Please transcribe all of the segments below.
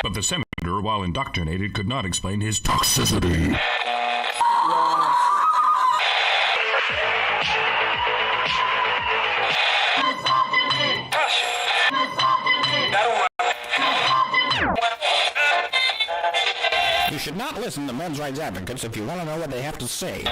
But the senator, while indoctrinated, could not explain his toxicity. You should not listen to men's rights advocates if you want to know what they have to say.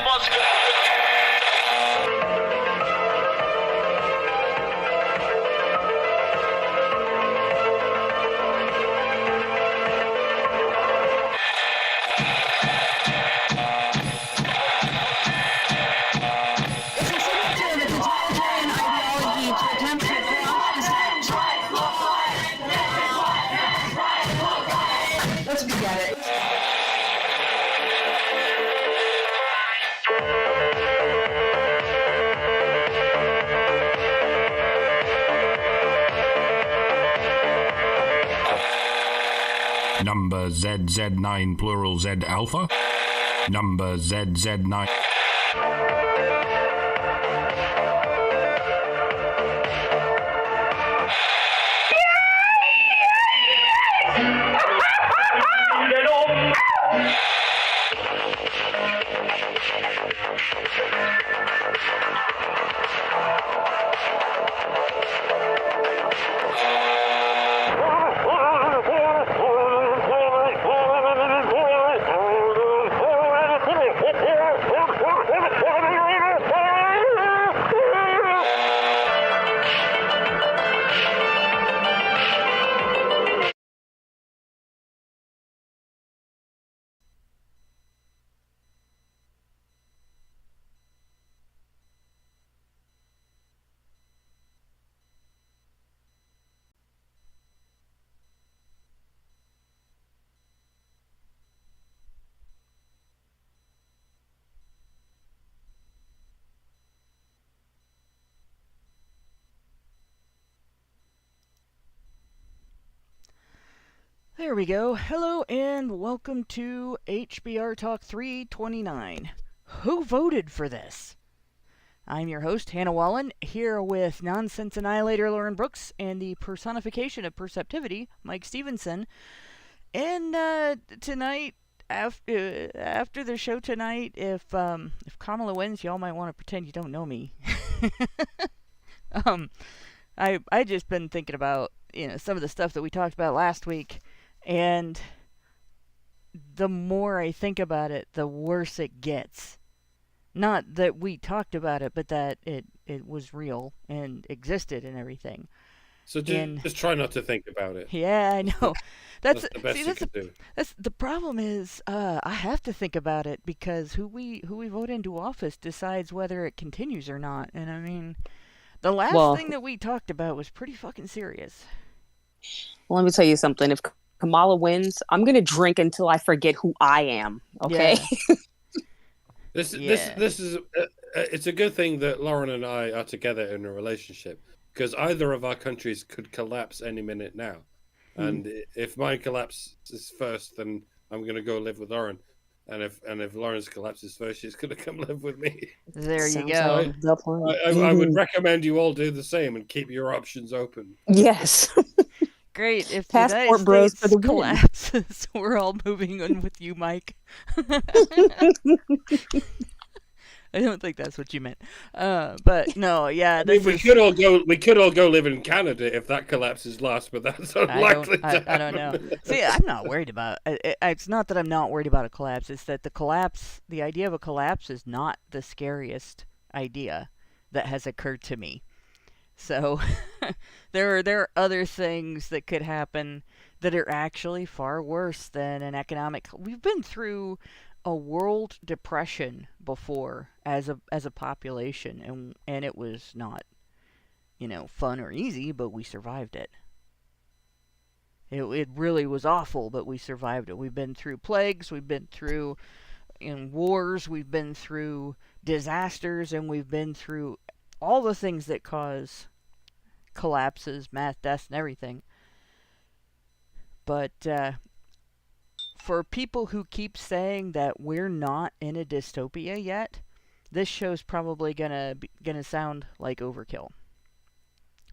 Number ZZ9 plural Z alpha. Number ZZ9. There we go. Hello and welcome to HBR Talk 329. Who voted for this? I'm your host, Hannah Wallen, here with Nonsense Annihilator Lauren Brooks and the personification of perceptivity, Mike Stevenson. And tonight, after the show tonight, if Kamala wins, y'all might want to pretend you don't know me. I just been thinking about some of the stuff that we talked about last week. And the more I think about it, the worse it gets. Not that we talked about it, but that it was real and existed and everything. So just try not to think about it. Yeah, I know. That's the best you can do. That's the problem is I have to think about it because who we vote into office decides whether it continues or not. And I mean, the last thing that we talked about was pretty fucking serious. Well, let me tell you something. If Kamala wins, I'm gonna drink until I forget who I am. Okay. Yeah. This is it's a good thing that Lauren and I are together in a relationship because either of our countries could collapse any minute now, and if mine collapses first, then I'm gonna go live with Lauren, and if Lauren's collapses first, she's gonna come live with me. There you go. I would recommend you all do the same and keep your options open. Yes. Great. If Passport the bros United for States the collapses, we're all moving in with you, Mike. I don't think that's what you meant. But no, yeah. I mean, we could all go live in Canada if that collapses last, but that's unlikely. I don't know. See, I'm not worried about it. It's not that I'm not worried about a collapse. It's that the idea of a collapse is not the scariest idea that has occurred to me. So there are other things that could happen that are actually far worse than an economic. We've been through a world depression before as a population, and it was not fun or easy, but we survived it. It really was awful, but we survived it. We've been through plagues, we've been through wars, we've been through disasters, and we've been through all the things that cause collapses, mass deaths, and everything. But for people who keep saying that we're not in a dystopia yet, this show's probably gonna sound like overkill.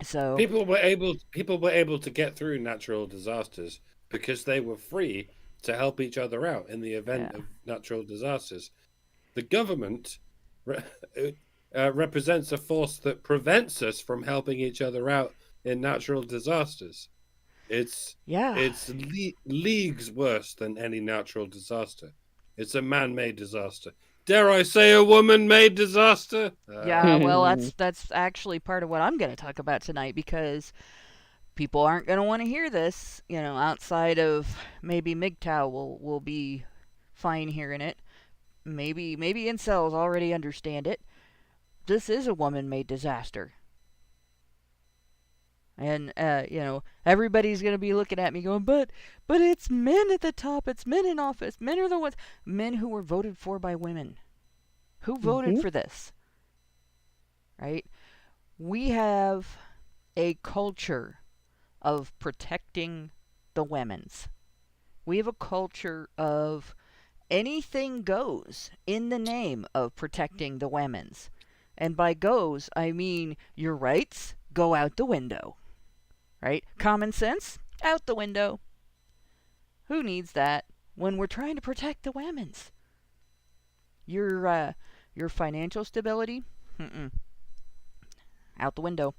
So people were able to get through natural disasters because they were free to help each other out in the event of natural disasters. The government represents a force that prevents us from helping each other out in natural disasters. It's leagues worse than any natural disaster. It's a man-made disaster. Dare I say a woman-made disaster? Well, that's actually part of what I'm going to talk about tonight, because people aren't going to want to hear this. Outside of maybe MGTOW will be fine hearing it. Maybe incels already understand it. This is a woman-made disaster. And, everybody's going to be looking at me going, but it's men at the top. It's men in office. Men are the ones. Men who were voted for by women. Who voted for this? Right? We have a culture of protecting the women's. We have a culture of anything goes in the name of protecting the women's. And by goes, I mean your rights go out the window. Right? Common sense, out the window. Who needs that when we're trying to protect the women's? Your financial stability, out the window.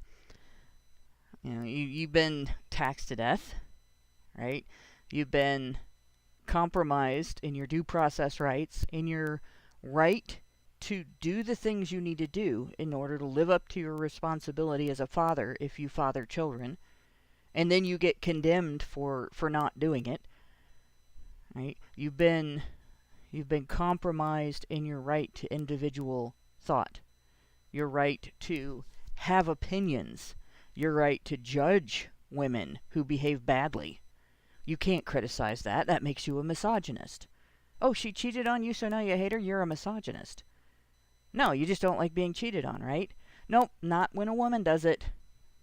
You've been taxed to death, right? You've been compromised in your due process rights, in your right to do the things you need to do in order to live up to your responsibility as a father if you father children. And then you get condemned for not doing it, right? You've been compromised in your right to individual thought, your right to have opinions, your right to judge women who behave badly. You can't criticize that. That makes you a misogynist. Oh, she cheated on you, so now you hate her? You're a misogynist. No, you just don't like being cheated on, right? Nope, not when a woman does it.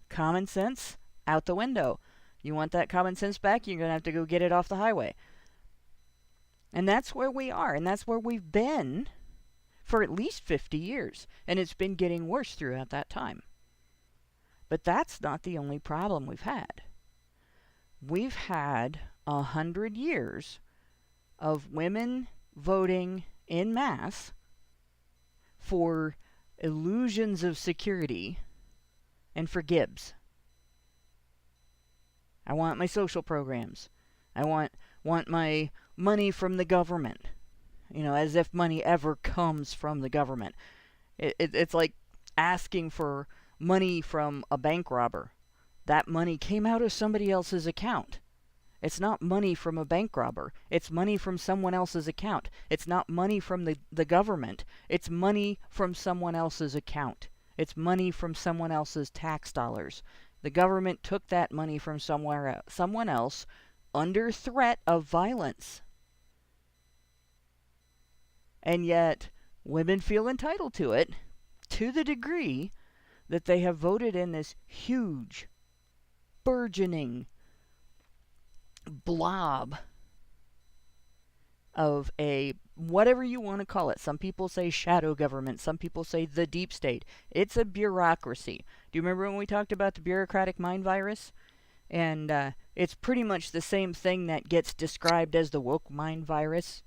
Common sense? Out the window. You want that common sense back, you're going to have to go get it off the highway. And that's where we are, and that's where we've been for at least 50 years. And it's been getting worse throughout that time. But that's not the only problem we've had. We've had 100 years of women voting en masse for illusions of security and for Gibbs. I want my social programs. I want my money from the government. As if money ever comes from the government. It's like asking for money from a bank robber. That money came out of somebody else's account. It's not money from a bank robber. It's money from someone else's account. It's not money from the government. It's money from someone else's account. It's money from someone else's tax dollars. The government took that money from someone else under threat of violence. And yet, women feel entitled to it to the degree that they have voted in this huge, burgeoning blob of a, whatever you want to call it. Some people say shadow government. Some people say the deep state. It's a bureaucracy. Do you remember when we talked about the bureaucratic mind virus? And it's pretty much the same thing that gets described as the woke mind virus.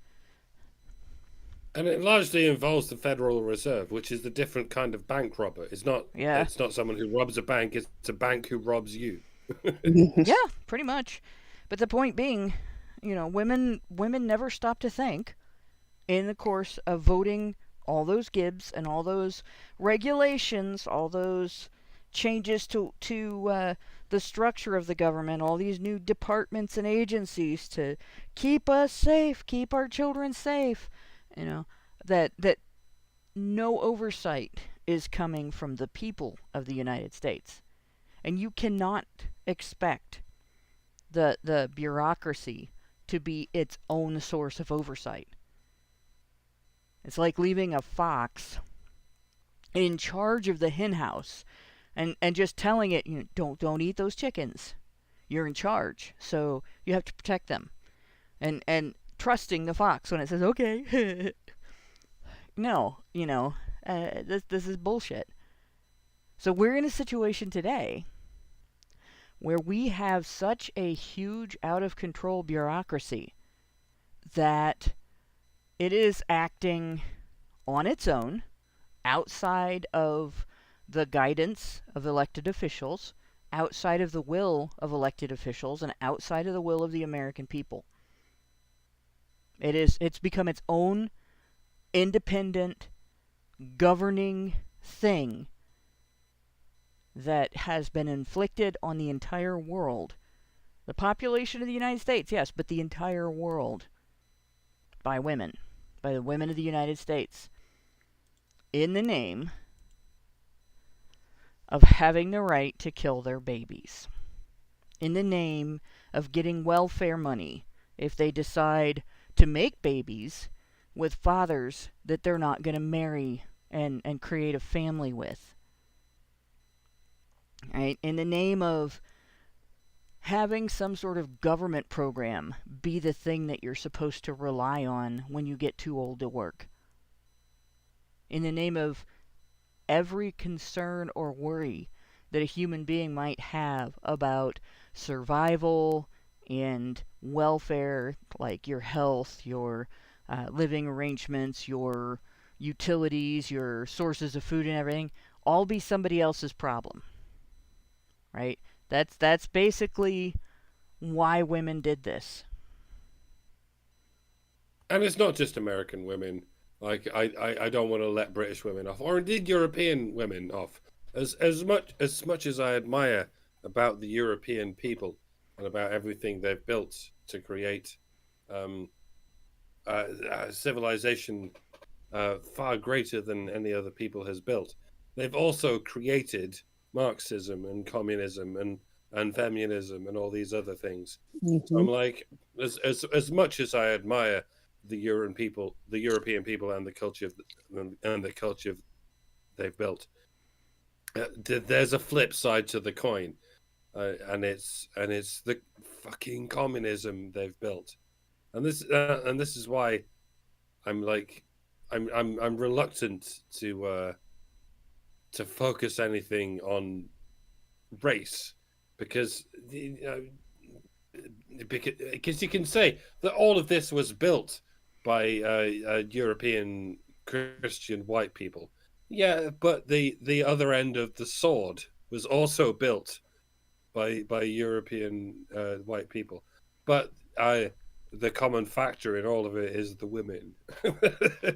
And it largely involves the Federal Reserve, which is the different kind of bank robber. It's not someone who robs a bank. It's a bank who robs you. Yeah, pretty much. But the point being, women never stop to think in the course of voting all those Gibbs and all those regulations, all those changes to the structure of the government, all these new departments and agencies to keep us safe, keep our children safe. That no oversight is coming from the people of the United States. And you cannot expect the bureaucracy to be its own source of oversight. It's like leaving a fox in charge of the hen house and just telling it, don't eat those chickens. You're in charge, so you have to protect them. And trusting the fox when it says, okay. No, this is bullshit. So we're in a situation today where we have such a huge out-of-control bureaucracy that it is acting on its own, outside of the guidance of elected officials, outside of the will of elected officials, and outside of the will of the American people. It's become its own independent governing thing that has been inflicted on the entire world. The population of the United States, yes, but the entire world, by women, by the women of the United States, in the name of having the right to kill their babies, in the name of getting welfare money if they decide to make babies with fathers that they're not going to marry and create a family with. Right? In the name of having some sort of government program be the thing that you're supposed to rely on when you get too old to work. In the name of every concern or worry that a human being might have about survival and welfare, like your health, your living arrangements, your utilities, your sources of food and everything, all be somebody else's problem. Right? That's basically why women did this. And it's not just American women. Like I don't want to let British women off, or indeed European women off. As much as I admire about the European people and about everything they've built to create a civilization far greater than any other people has built, they've also created Marxism and communism and feminism and all these other things. Mm-hmm. So I'm like, as much as I admire the European people and the culture they've built, there's a flip side to the coin, and it's the fucking communism they've built, and this is why I'm reluctant to focus anything on race, because you can say that all of this was built by European Christian white people. Yeah, but the other end of the sword was also built by European white people. But the common factor in all of it is the women.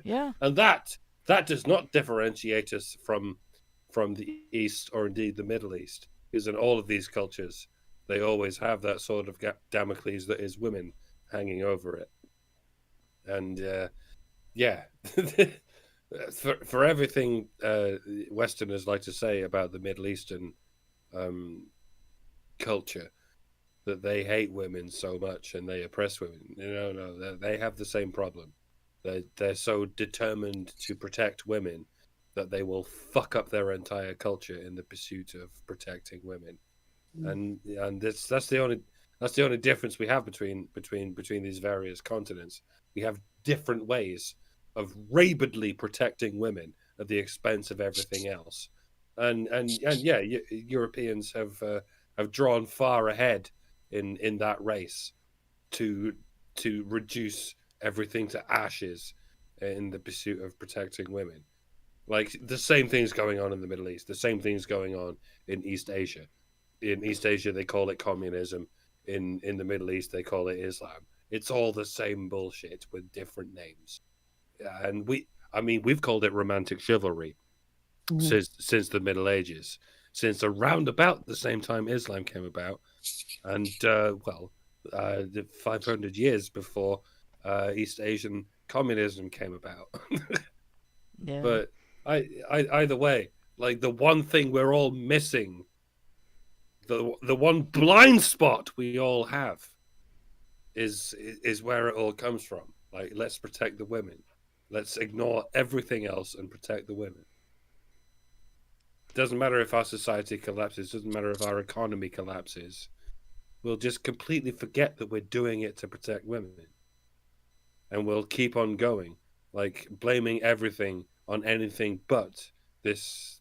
Yeah. And that does not differentiate us from the East or indeed the Middle East, because in all of these cultures they always have that sort of Damocles that is women hanging over it. And yeah, for everything Westerners like to say about the Middle Eastern culture, that they hate women so much and they oppress women. No, they have the same problem. They're so determined to protect women that they will fuck up their entire culture in the pursuit of protecting women. And that's the only difference we have between these various continents. We have different ways of rabidly protecting women at the expense of everything else. And yeah, Europeans have drawn far ahead in that race to reduce everything to ashes in the pursuit of protecting women. Like, the same thing's going on in the Middle East. The same thing's going on in East Asia. In East Asia, they call it communism. In the Middle East, they call it Islam. It's all the same bullshit with different names. And we've called it romantic chivalry since the Middle Ages, since around about the same time Islam came about, and 500 years before East Asian communism came about. Yeah. But either way, like, the one thing we're all missing, the one blind spot we all have, is where it all comes from. Like, let's protect the women. Let's ignore everything else and protect the women. It doesn't matter if our society collapses. It doesn't matter if our economy collapses. We'll just completely forget that we're doing it to protect women. And we'll keep on going, like, blaming everything on anything but this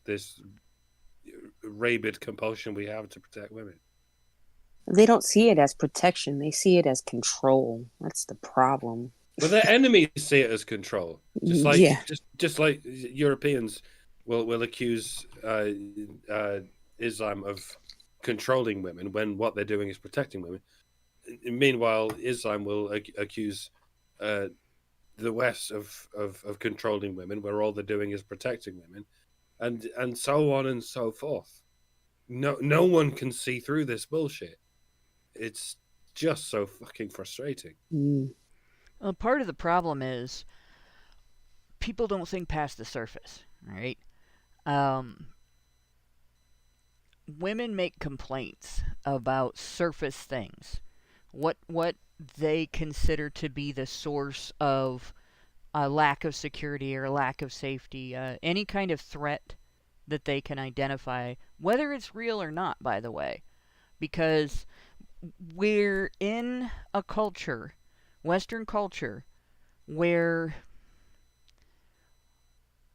rabid compulsion we have to protect women. They don't see it as protection. They see it as control. That's the problem. But their enemies see it as control. Just like Europeans will accuse Islam of controlling women when what they're doing is protecting women. Meanwhile, Islam will accuse the West of controlling women, where all they're doing is protecting women, and so on and so forth. No one can see through this bullshit. It's just so fucking frustrating. Well, part of the problem is people don't think past the surface, right? Women make complaints about surface things, what they consider to be the source of a lack of security or a lack of safety, any kind of threat that they can identify, whether it's real or not, by the way, because we're in a culture, Western culture, where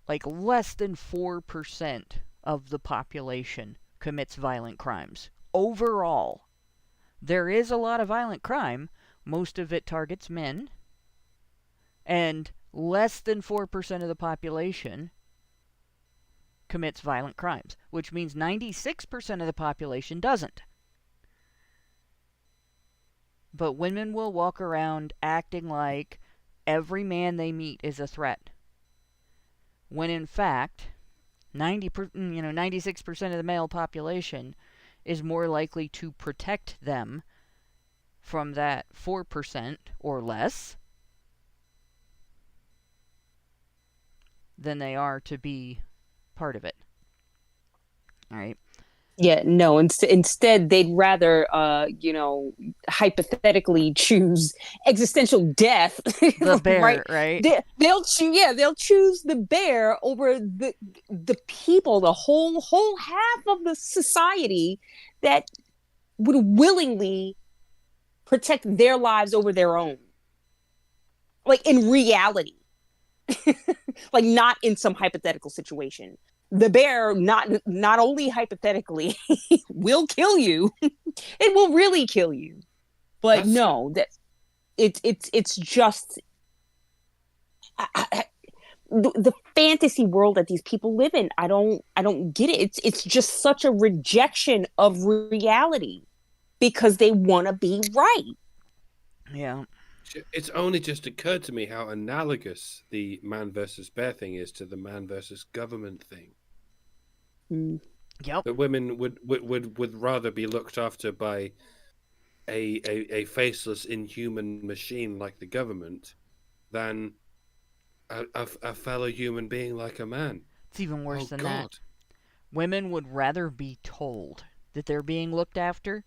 like less than 4% of the population commits violent crimes. Overall, there is a lot of violent crime. Most of it targets men. And less than 4% of the population commits violent crimes, which means 96% of the population doesn't. But women will walk around acting like every man they meet is a threat, when in fact 96% of the male population is more likely to protect them from that 4% or less than they are to be part of it. All right. Yeah, no. Instead, they'd rather, hypothetically choose existential death. The bear, right? They'll choose the bear over the people, the whole half of the society that would willingly protect their lives over their own. Like in reality, like not in some hypothetical situation. The bear, not only hypothetically, will kill you. It will really kill you. But no, that it's just the fantasy world that these people live in. I don't get it. It's just such a rejection of reality because they want to be right. Yeah. It's only just occurred to me how analogous the man versus bear thing is to the man versus government thing. Yep. That women would rather be looked after by a faceless, inhuman machine like the government than a fellow human being like a man. It's even worse than that. Women would rather be told that they're being looked after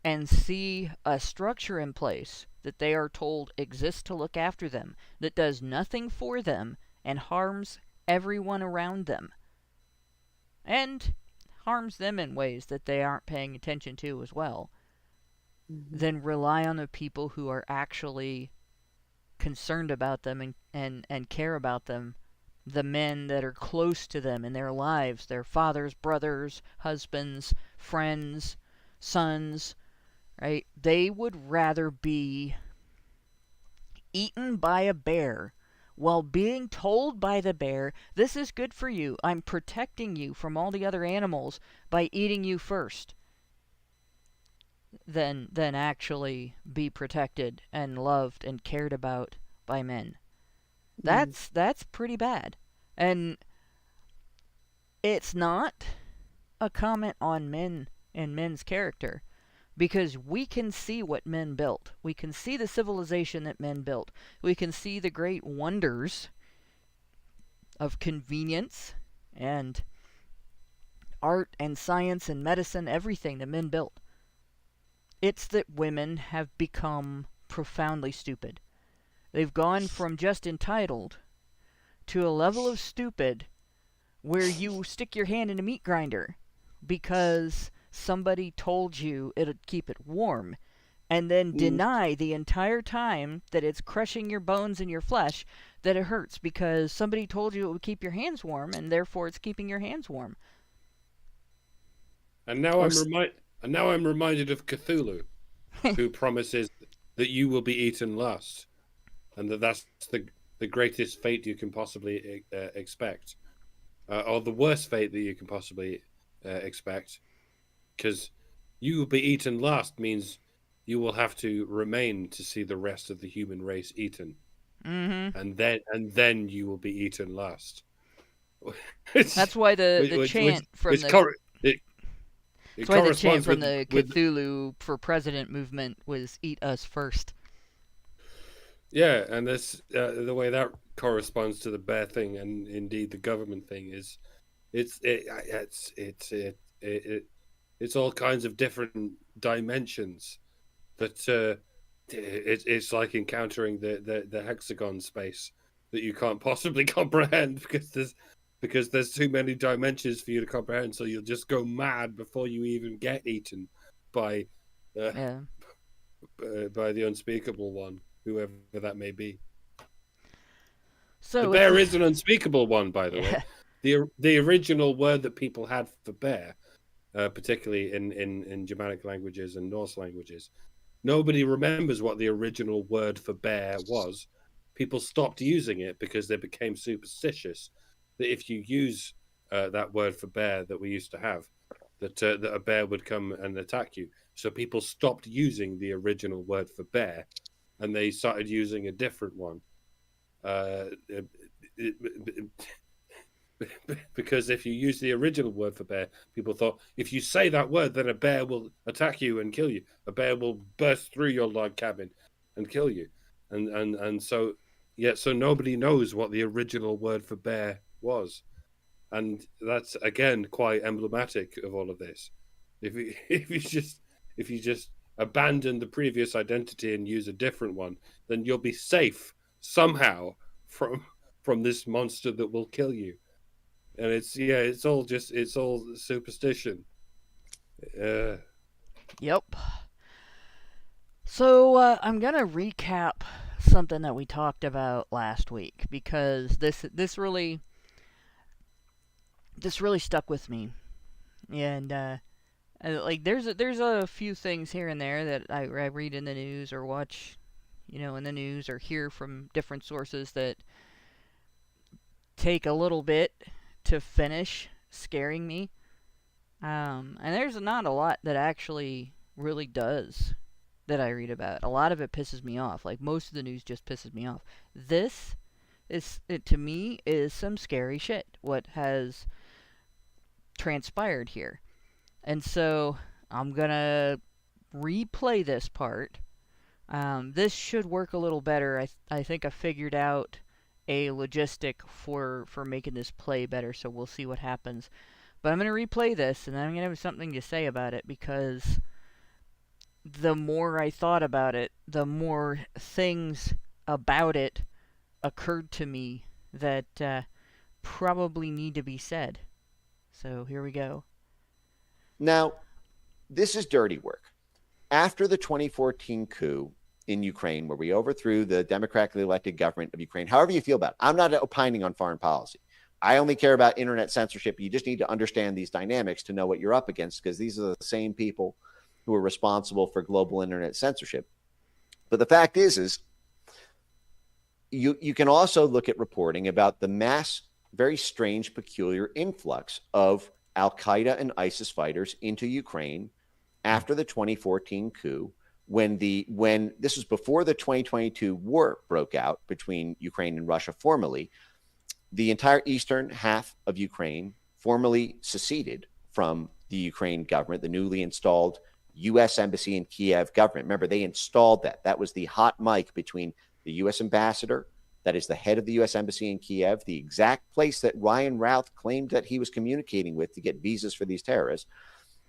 and see a structure in place that they are told exists to look after them, that does nothing for them and harms everyone around them. And harms them in ways that they aren't paying attention to as well, than rely on the people who are actually concerned about them and care about them, the men that are close to them in their lives, their fathers, brothers, husbands, friends, sons, right? They would rather be eaten by a bear while being told by the bear, this is good for you, I'm protecting you from all the other animals by eating you first, than actually be protected and loved and cared about by men. That's pretty bad. And it's not a comment on men and men's character, because we can see what men built. We can see the civilization that men built. We can see the great wonders of convenience and art and science and medicine, everything that men built. It's that women have become profoundly stupid. They've gone from just entitled to a level of stupid where you stick your hand in a meat grinder because somebody told you it'd keep it warm, and then deny the entire time that it's crushing your bones and your flesh that it hurts because somebody told you it would keep your hands warm, and therefore it's keeping your hands warm. And now And now I'm reminded of Cthulhu, who promises that you will be eaten last, and that's the greatest fate you can possibly expect, or the worst fate that you can possibly expect, because you will be eaten last means you will have to remain to see the rest of the human race eaten, and then you will be eaten last. That's why the chant from the Cthulhu for President movement was "Eat us first." Yeah, and this the way that corresponds to the bear thing, and indeed the government thing is, it's all kinds of different dimensions that it's like encountering the hexagon space that you can't possibly comprehend because there's too many dimensions for you to comprehend, so you'll just go mad before you even get eaten by the unspeakable one, whoever that may be. So the bear is an unspeakable one, by the way. The original word that people had for bear, particularly in Germanic languages and Norse languages, nobody remembers what the original word for bear was. People stopped using it because they became superstitious that if you use that word for bear that we used to have, that a bear would come and attack you. So people stopped using the original word for bear, and they started using a different one. Because if you use the original word for bear, people thought if you say that word, then a bear will attack you and kill you. A bear will burst through your log cabin and kill you. And so nobody knows what the original word for bear was. And that's again quite emblematic of all of this. If you just abandon the previous identity and use a different one, then you'll be safe somehow from this monster that will kill you. And it's all superstition. Yep. So I'm gonna recap something that we talked about last week, because this really stuck with me, and like there's a few things here and there that I read in the news or watch, in the news or hear from different sources that take a little bit to finish scaring me. And there's not a lot that actually really does that I read about. A lot of it pisses me off. Like, most of the news just pisses me off. This to me, is some scary shit, what has transpired here. And so, I'm gonna replay this part. This should work a little better. I think I figured out a logistic for making this play better, so we'll see what happens. But I'm going to replay this, and I'm going to have something to say about it, because the more I thought about it, the more things about it occurred to me that probably need to be said. So here we go. Now, this is dirty work. After the 2014 coup in Ukraine, where we overthrew the democratically elected government of Ukraine, however you feel about it, I'm not opining on foreign policy. I only care about internet censorship. You just need to understand these dynamics to know what you're up against, because these are the same people who are responsible for global internet censorship. But the fact is you can also look at reporting about the mass, very strange, peculiar influx of Al-Qaeda and ISIS fighters into Ukraine after the 2014 coup, when this was before the 2022 war broke out between Ukraine and Russia formally. The entire eastern half of Ukraine formally seceded from the Ukraine government, the newly installed U.S. Embassy in Kiev government. Remember, they installed that. That was the hot mic between the U.S. ambassador, that is the head of the U.S. Embassy in Kiev, the exact place that Ryan Routh claimed that he was communicating with to get visas for these terrorists.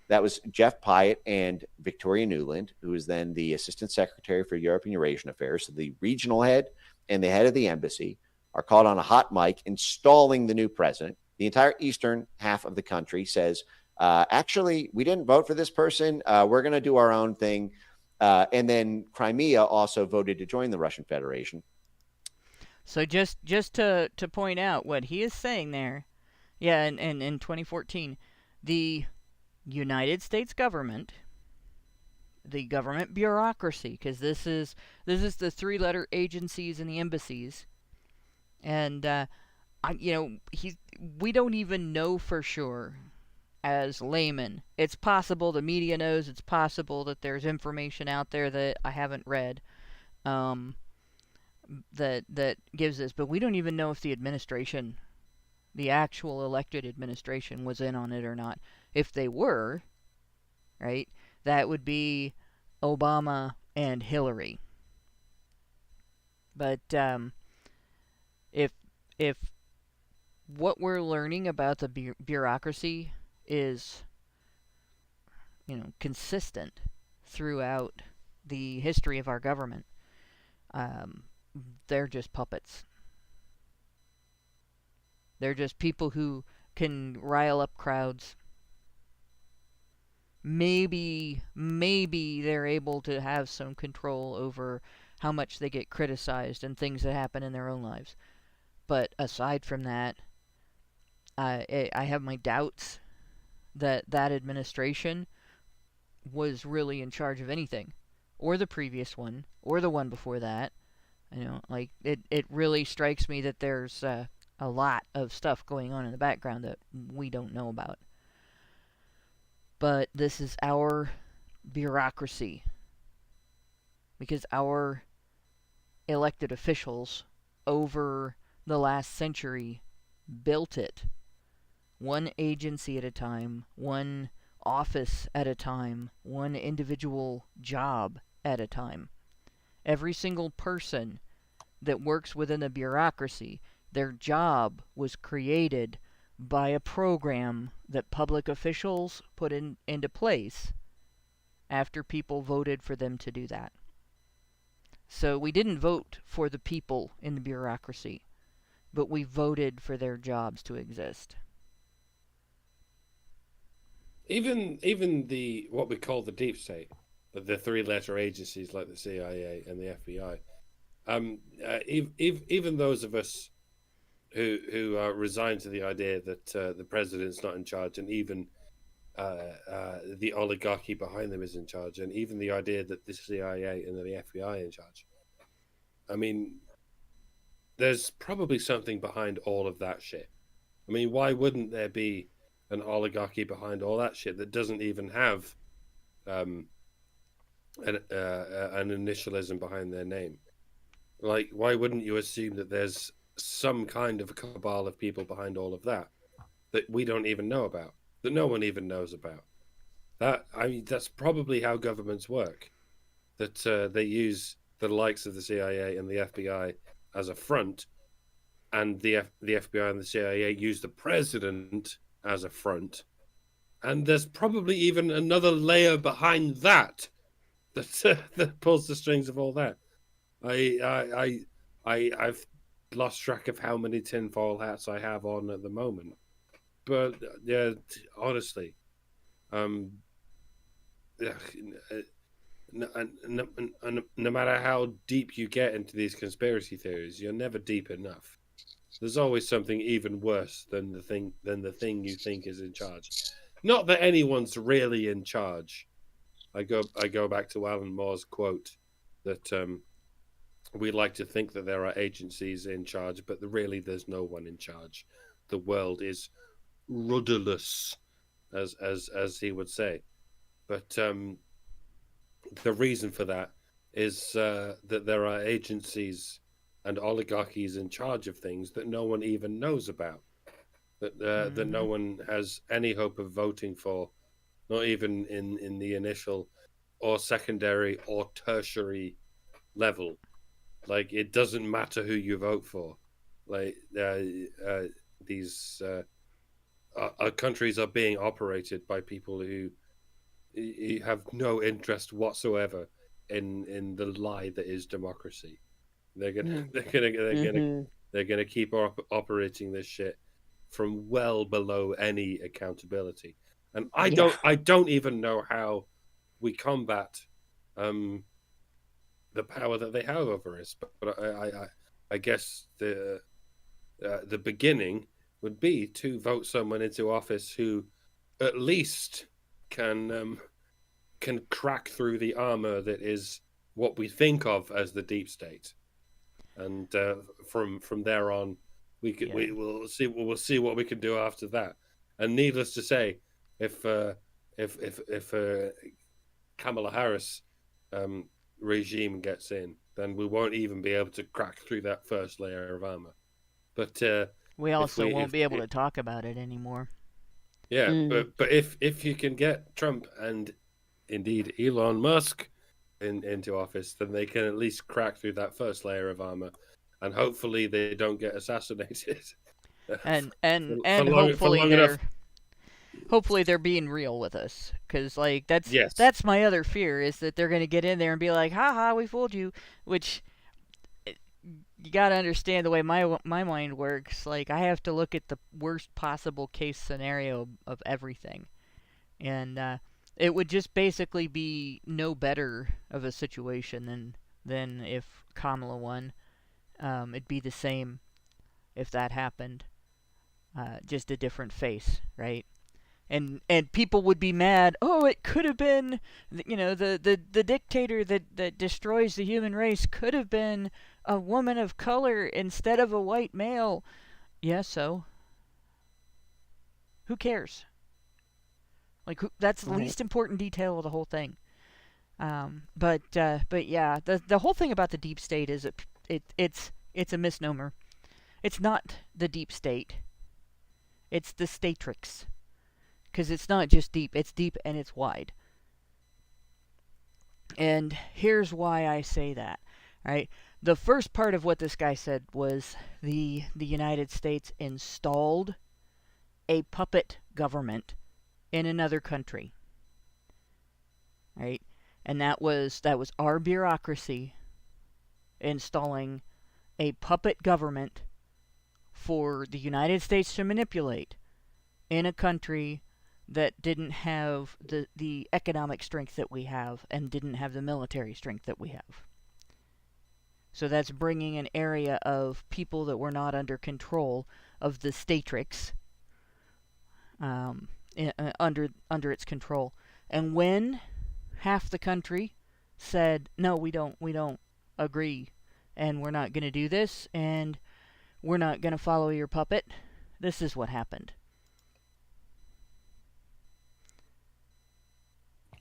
That was Jeff Pyatt and Victoria Nuland, who was then the Assistant Secretary for Europe and Eurasian Affairs. So the regional head and the head of the embassy are caught on a hot mic installing the new president. The entire eastern half of the country says, actually, we didn't vote for this person. We're going to do our own thing. And then Crimea also voted to join the Russian Federation. So just to point out what he is saying there, in 2014, the United States government the government bureaucracy, because this is the three-letter agencies and the embassies, and we don't even know for sure as laymen. It's possible the media knows. It's possible that there's information out there that I haven't read, that gives this, but we don't even know if the administration, the actual elected administration, was in on it or not. If they were, right, that would be Obama and Hillary. But if what we're learning about the bureaucracy is, consistent throughout the history of our government, they're just puppets. They're just people who can rile up crowds. Maybe they're able to have some control over how much they get criticized and things that happen in their own lives. But aside from that, I have my doubts that administration was really in charge of anything, or the previous one, or the one before that. It really strikes me that there's a lot of stuff going on in the background that we don't know about. But this is our bureaucracy, because our elected officials over the last century built it, one agency at a time, one office at a time, one individual job at a time. Every single person that works within the bureaucracy, their job was created by a program that public officials put into place after people voted for them to do that. So we didn't vote for the people in the bureaucracy, but we voted for their jobs to exist. Even the what we call the deep state, the three-letter agencies like the CIA and the FBI, even those of us who are resigned to the idea that the president's not in charge, and even the oligarchy behind them is in charge, and even the idea that the CIA and the FBI are in charge. I mean, there's probably something behind all of that shit. I mean, why wouldn't there be an oligarchy behind all that shit that doesn't even have an initialism behind their name? Like, why wouldn't you assume that there's some kind of cabal of people behind all of that we don't even know about, that no one even knows about? That's probably how governments work. That they use the likes of the CIA and the FBI as a front, and the FBI and the CIA use the president as a front, and there's probably even another layer behind that that pulls the strings of all that. I've lost track of how many tinfoil hats I have on at the moment, but yeah, honestly, no matter how deep you get into these conspiracy theories, you're never deep enough. There's always something even worse than the thing you think is in charge. Not that anyone's really in charge. I go back to Alan Moore's quote that we like to think that there are agencies in charge, but really there's no one in charge. The world is rudderless, as he would say. But the reason for that is that there are agencies and oligarchies in charge of things that no one even knows about, that no one has any hope of voting for, not even in the initial or secondary or tertiary level. Like, it doesn't matter who you vote for. Like, these countries are being operated by people who have no interest whatsoever in the lie that is democracy. They're gonna keep operating this shit from well below any accountability. And I don't even know how we combat the power that they have over us. But I guess the beginning would be to vote someone into office who at least can can crack through the armor that is what we think of as the deep state, and from there on, we will see what we can do after that. And needless to say, if Kamala Harris regime gets in, then we won't even be able to crack through that first layer of armor. But we also won't be able to talk about it anymore. Yeah, but if you can get Trump and indeed Elon Musk into office, then they can at least crack through that first layer of armor, and hopefully they don't get assassinated. And for hopefully they're being real with us, because like that's my other fear, is that they're going to get in there and be like, haha, we fooled you, which you got to understand the way my mind works. Like, I have to look at the worst possible case scenario of everything, and it would just basically be no better of a situation than if Kamala won. It'd be the same if that happened, just a different face, right? And people would be mad. Oh, it could have been, the dictator that destroys the human race could have been a woman of color instead of a white male. Yeah, so who cares? Like, that's the least important detail of the whole thing. But yeah, the whole thing about the deep state is it's a misnomer. It's not the deep state. It's the statrix. Because it's not just deep, it's deep and it's wide. And here's why I say that, right? The first part of what this guy said was the United States installed a puppet government in another country, right? And that was our bureaucracy installing a puppet government for the United States to manipulate in a country that didn't have the economic strength that we have and didn't have the military strength that we have. So that's bringing an area of people that were not under control of the statrix under its control. And when half the country said, no, we don't agree, and we're not going to do this, and we're not going to follow your puppet, this is what happened.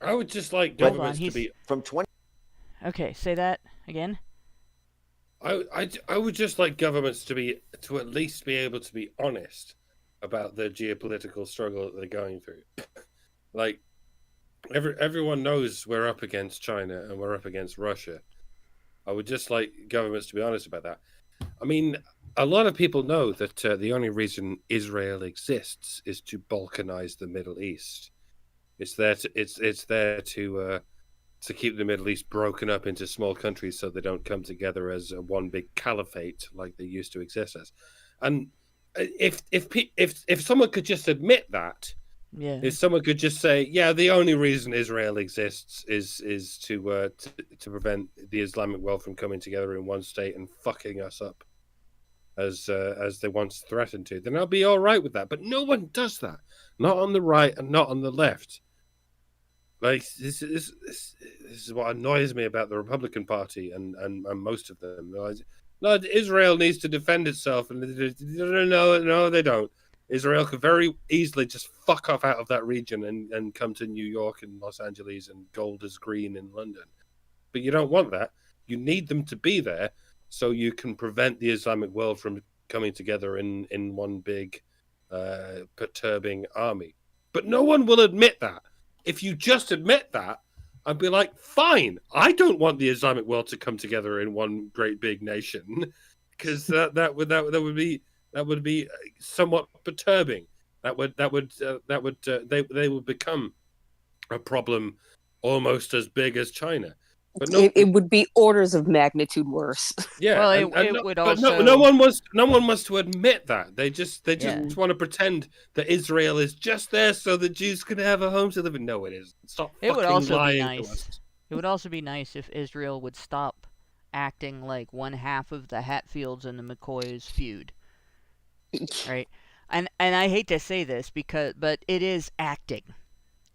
I would just like governments to be from 20. Okay, say that again. I would just like governments to at least be able to be honest about the geopolitical struggle that they're going through. Like, everyone knows we're up against China and we're up against Russia. I would just like governments to be honest about that. I mean, a lot of people know that the only reason Israel exists is to balkanize the Middle East. It's there to keep the Middle East broken up into small countries so they don't come together as one big caliphate like they used to exist as. And if someone could just admit that, yeah, if someone could just say, yeah, the only reason Israel exists is to prevent the Islamic world from coming together in one state and fucking us up as they once threatened to, then I'll be all right with that. But no one does that. Not on the right and not on the left. Like, this is what annoys me about the Republican Party and most of them. No, Israel needs to defend itself, and no, they don't. Israel could very easily just fuck off out of that region and come to New York and Los Angeles and gold is green in London. But you don't want that. You need them to be there so you can prevent the Islamic world from coming together in one big perturbing army. But no one will admit that. If you just admit that, I'd be like, fine, I don't want the Islamic world to come together in one great big nation, because that would be somewhat perturbing. They would become a problem almost as big as China. But no, it would be orders of magnitude worse. Yeah, well, it would also. No one wants to admit that. They just want to pretend that Israel is just there so the Jews can have a home to live in. No, it isn't. Stop. It would also lying be nice. To us. It would also be nice if Israel would stop acting like one half of the Hatfields and the McCoys feud. Right, and I hate to say this but it is acting.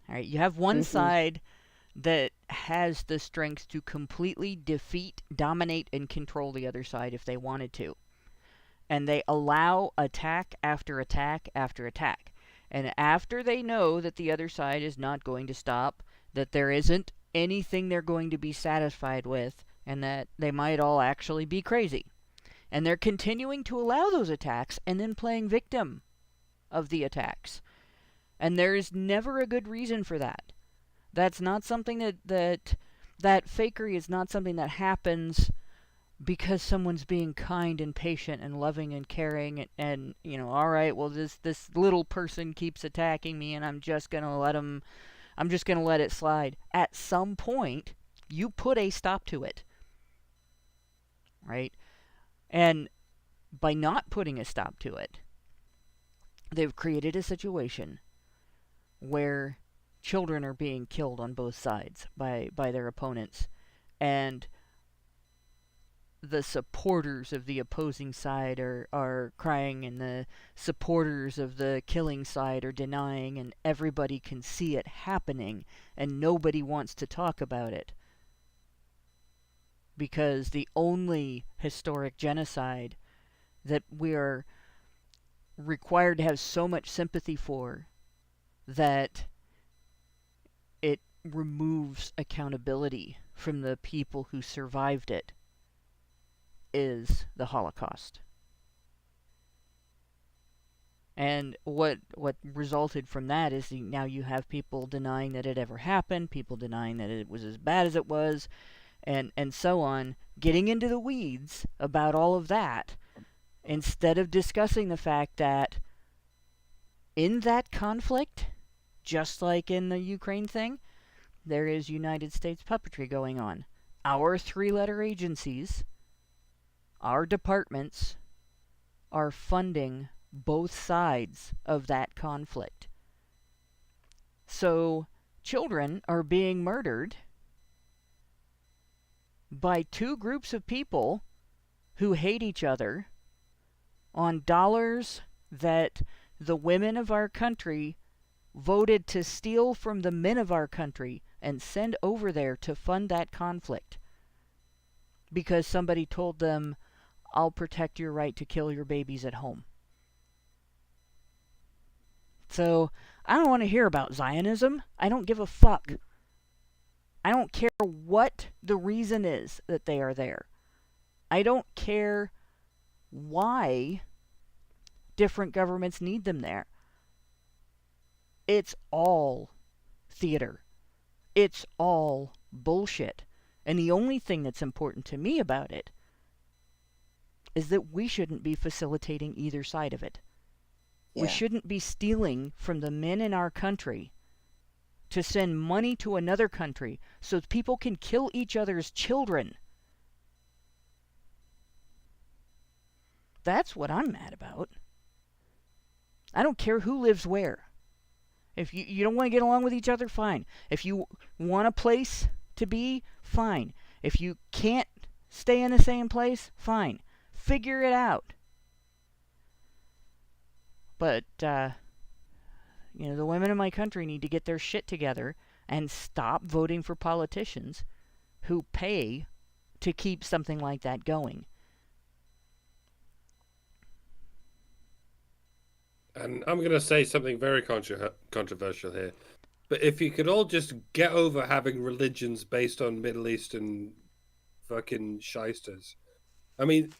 All right, you have one side that has the strength to completely defeat, dominate, and control the other side if they wanted to. And they allow attack after attack after attack. And after they know that the other side is not going to stop, that there isn't anything they're going to be satisfied with, and that they might all actually be crazy. And they're continuing to allow those attacks and then playing victim of the attacks. And there is never a good reason for that. That's not something that fakery is not something that happens because someone's being kind and patient and loving and caring and all right, well this little person keeps attacking me and I'm just going to let it slide. At some point, you put a stop to it. Right? And by not putting a stop to it, they've created a situation where children are being killed on both sides by their opponents, and the supporters of the opposing side are crying, and the supporters of the killing side are denying, and everybody can see it happening, and nobody wants to talk about it. Because the only historic genocide that we are required to have so much sympathy for that it removes accountability from the people who survived it is the Holocaust. And what resulted from that is now you have people denying that it ever happened, people denying that it was as bad as it was, and so on, getting into the weeds about all of that, instead of discussing the fact that in that conflict, just like in the Ukraine thing, there is United States puppetry going on. Our three-letter agencies, our departments, are funding both sides of that conflict. So children are being murdered by two groups of people who hate each other on dollars that the women of our country voted to steal from the men of our country and send over there to fund that conflict because somebody told them, I'll protect your right to kill your babies at home. So I don't want to hear about Zionism. I don't give a fuck. I don't care what the reason is that they are there. I don't care why different governments need them there. It's all theater. It's all bullshit. And the only thing that's important to me about it is that we shouldn't be facilitating either side of it. Yeah. We shouldn't be stealing from the men in our country to send money to another country so people can kill each other's children. That's what I'm mad about. I don't care who lives where. If you don't want to get along with each other, fine. If you want a place to be, fine. If you can't stay in the same place, fine. Figure it out. But, the women in my country need to get their shit together and stop voting for politicians who pay to keep something like that going. And I'm going to say something very controversial here. But if you could all just get over having religions based on Middle Eastern fucking shysters. I mean,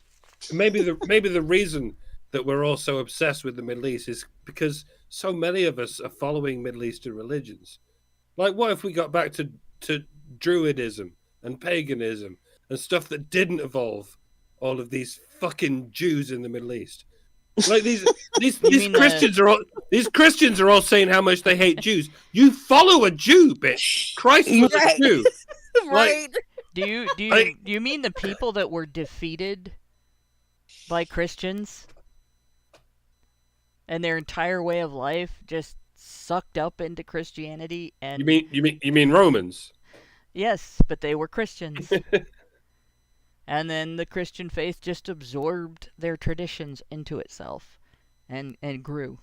maybe the reason that we're all so obsessed with the Middle East is because so many of us are following Middle Eastern religions. Like, what if we got back to Druidism and paganism and stuff that didn't involve all of these fucking Jews in the Middle East? Like these Christians are all saying how much they hate Jews. You follow a Jew, bitch. Christ was a Jew. Right. Like, do you mean the people that were defeated by Christians and their entire way of life just sucked up into Christianity? And you mean Romans? Yes, but they were Christians. And then the Christian faith just absorbed their traditions into itself and grew.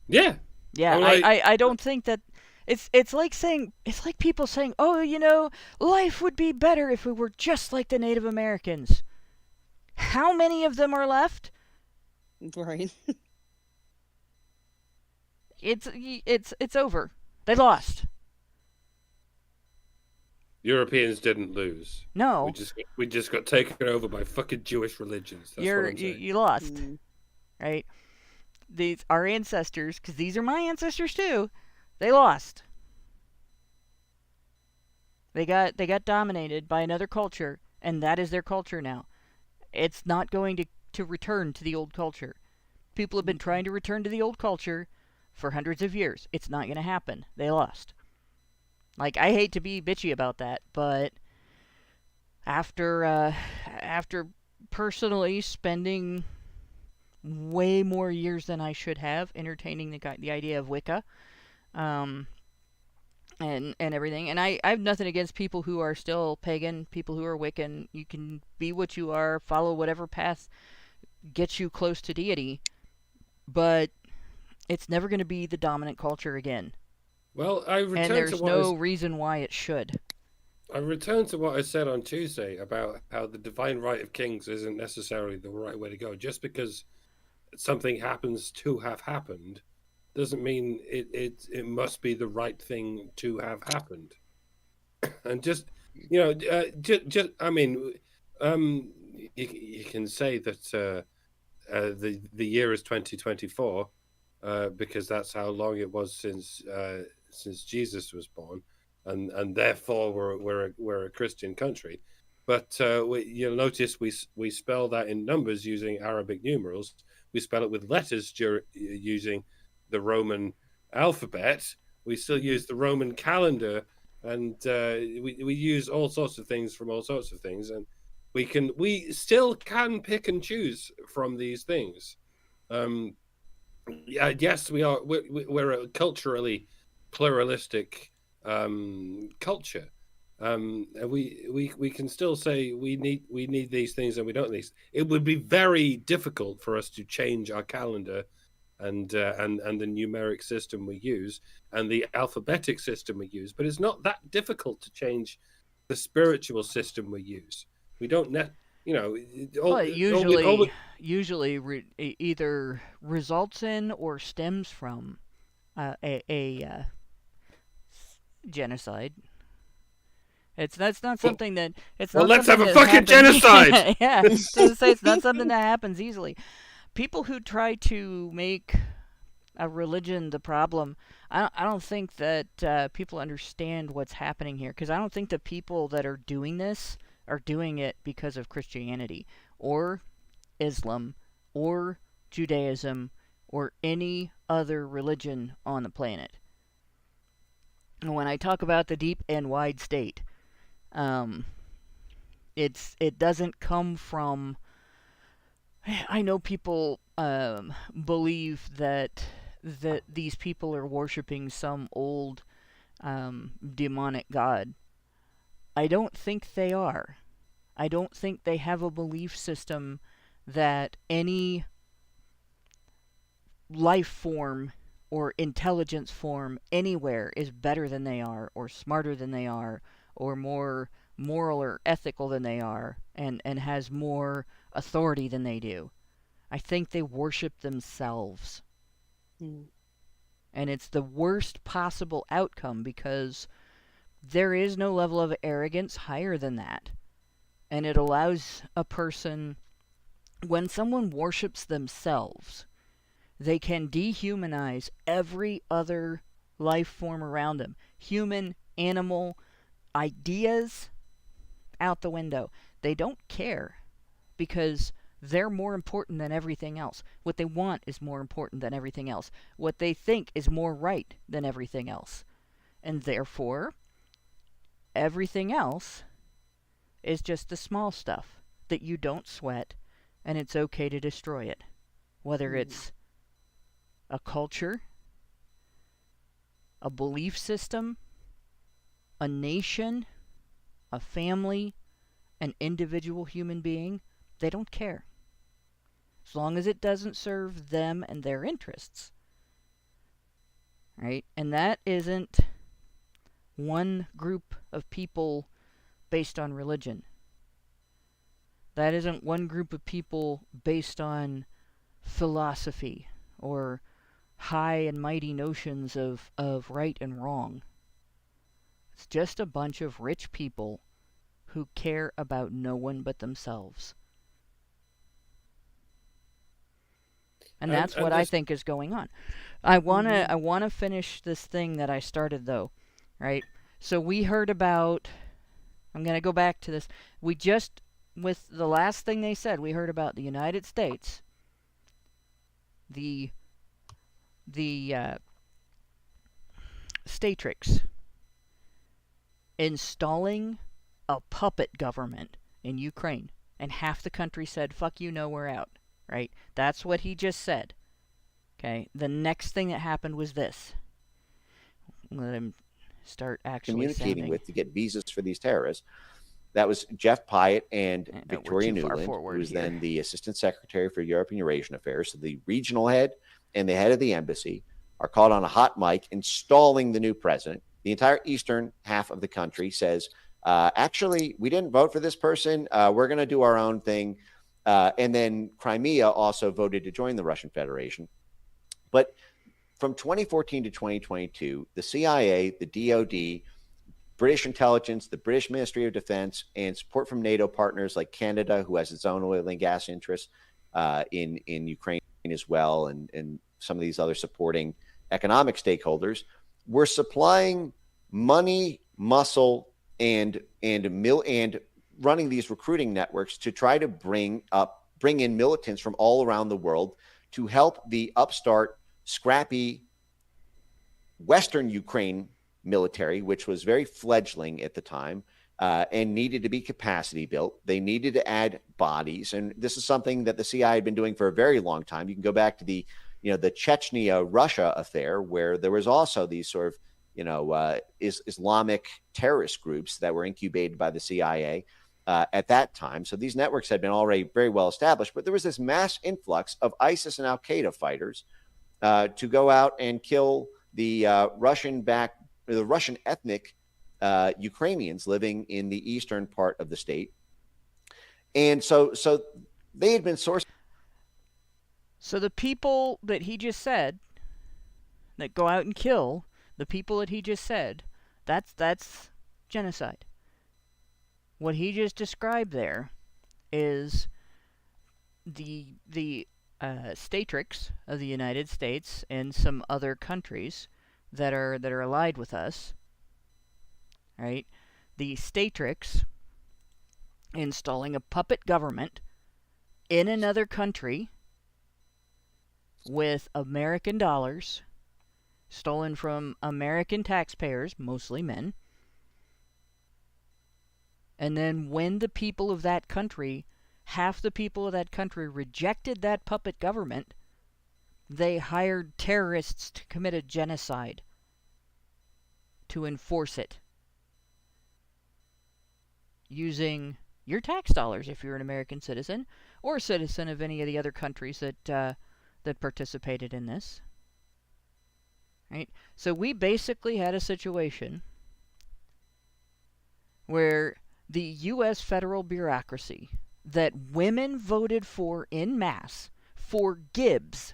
Yeah. Yeah, I don't think that It's like people saying, "Oh, life would be better if we were just like the Native Americans." How many of them are left? Right. It's over. They lost. Europeans didn't lose. No. We just got taken over by fucking Jewish religions. That's what I'm saying. You lost. Right? Our ancestors, because these are my ancestors too, they lost. They got dominated by another culture, and that is their culture now. It's not going to return to the old culture. People have been trying to return to the old culture for hundreds of years. It's not going to happen. They lost. Like, I hate to be bitchy about that, but after personally spending way more years than I should have entertaining the idea of Wicca, and everything, and I have nothing against people who are still pagan, people who are Wiccan. You can be what you are, follow whatever path gets you close to deity, but it's never going to be the dominant culture again. Well, and there's no reason why it should. I return to what I said on Tuesday about how the divine right of kings isn't necessarily the right way to go. Just because something happens to have happened doesn't mean it must be the right thing to have happened. And I mean, you can say that the year is 2024 because that's how long it was since Jesus was born, and therefore we're a Christian country. But you'll notice we spell that in numbers using Arabic numerals. We spell it with letters using the Roman alphabet. We still use the Roman calendar, and we use all sorts of things from all sorts of things, and we still can pick and choose from these things. Yes, we're a culturally pluralistic culture. We can still say we need these things and we don't need these. It would be very difficult for us to change our calendar and the numeric system we use and the alphabetic system we use, but it's not that difficult to change the spiritual system we use. We don't usually either results in or stems from a genocide. That's not something that it's. Well, not let's have a fucking genocide. Yeah, to say it's not something that happens easily. People who try to make a religion the problem, I don't think that people understand what's happening here, because I don't think the people that are doing this are doing it because of Christianity or Islam or Judaism or any other religion on the planet. And when I talk about the deep and wide state, it doesn't come from. I know people believe that these people are worshiping some old demonic god. I don't think they are. I don't think they have a belief system that any life form or intelligence form anywhere is better than they are, or smarter than they are, or more moral or ethical than they are, and has more authority than they do. I think they worship themselves. And it's the worst possible outcome, because there is no level of arrogance higher than that. And it allows a person, when someone worships themselves, they can dehumanize every other life form around them. Human, animal, ideas, out the window. They don't care, because they're more important than everything else. What they want is more important than everything else. What they think is more right than everything else. And therefore, everything else is just the small stuff that you don't sweat, and it's okay to destroy it. Whether it's a culture, a belief system, a nation, a family, an individual human being, they don't care. As long as it doesn't serve them and their interests. Right? And that isn't one group of people based on religion. That isn't one group of people based on philosophy or high and mighty notions of right and wrong. It's just a bunch of rich people who care about no one but themselves. And that's what I think is going on. I wanna finish this thing that I started, though, right? So we heard about. I'm gonna go back to this. With the last thing they said, we heard about the United States, the Statrix installing a puppet government in Ukraine, and half the country said, "Fuck you, no, we're out." Right? That's what he just said. Okay. The next thing that happened was this. Let him start actually communicating with to get visas for these terrorists. That was Jeff Pyatt and Victoria Nuland, who was then the Assistant Secretary for Europe and Eurasian Affairs. So the regional head and the head of the embassy are called on a hot mic installing the new president. The entire eastern half of the country says, actually, we didn't vote for this person. We're going to do our own thing. And then Crimea also voted to join the Russian Federation. But from 2014 to 2022, the CIA, the DOD, British intelligence, the British Ministry of Defense, and support from NATO partners like Canada, who has its own oil and gas interests in Ukraine as well, and some of these other supporting economic stakeholders, were supplying money, muscle, and running these recruiting networks to try to bring in militants from all around the world to help the upstart, scrappy Western Ukraine military, which was very fledgling at the time and needed to be capacity built. They needed to add bodies. And this is something that the CIA had been doing for a very long time. You can go back to the Chechnya Russia affair, where there was also these sort of, Islamic terrorist groups that were incubated by the CIA at that time. So these networks had been already very well established, but there was this mass influx of ISIS and Al-Qaeda fighters to go out and kill the Russian ethnic Ukrainians living in the eastern part of the state. And so they had been sourced. So the people that he just said that go out and kill the people that he just said, that's genocide. What he just described there is the Statrix of the United States and some other countries that are allied with us, right? The Statrix installing a puppet government in another country with American dollars stolen from American taxpayers, mostly men. And then when the people of that country, half the people of that country rejected that puppet government, they hired terrorists to commit a genocide to enforce it, using your tax dollars if you're an American citizen or a citizen of any of the other countries that participated in this. Right? So we basically had a situation where the U.S. federal bureaucracy that women voted for en masse for Gibbs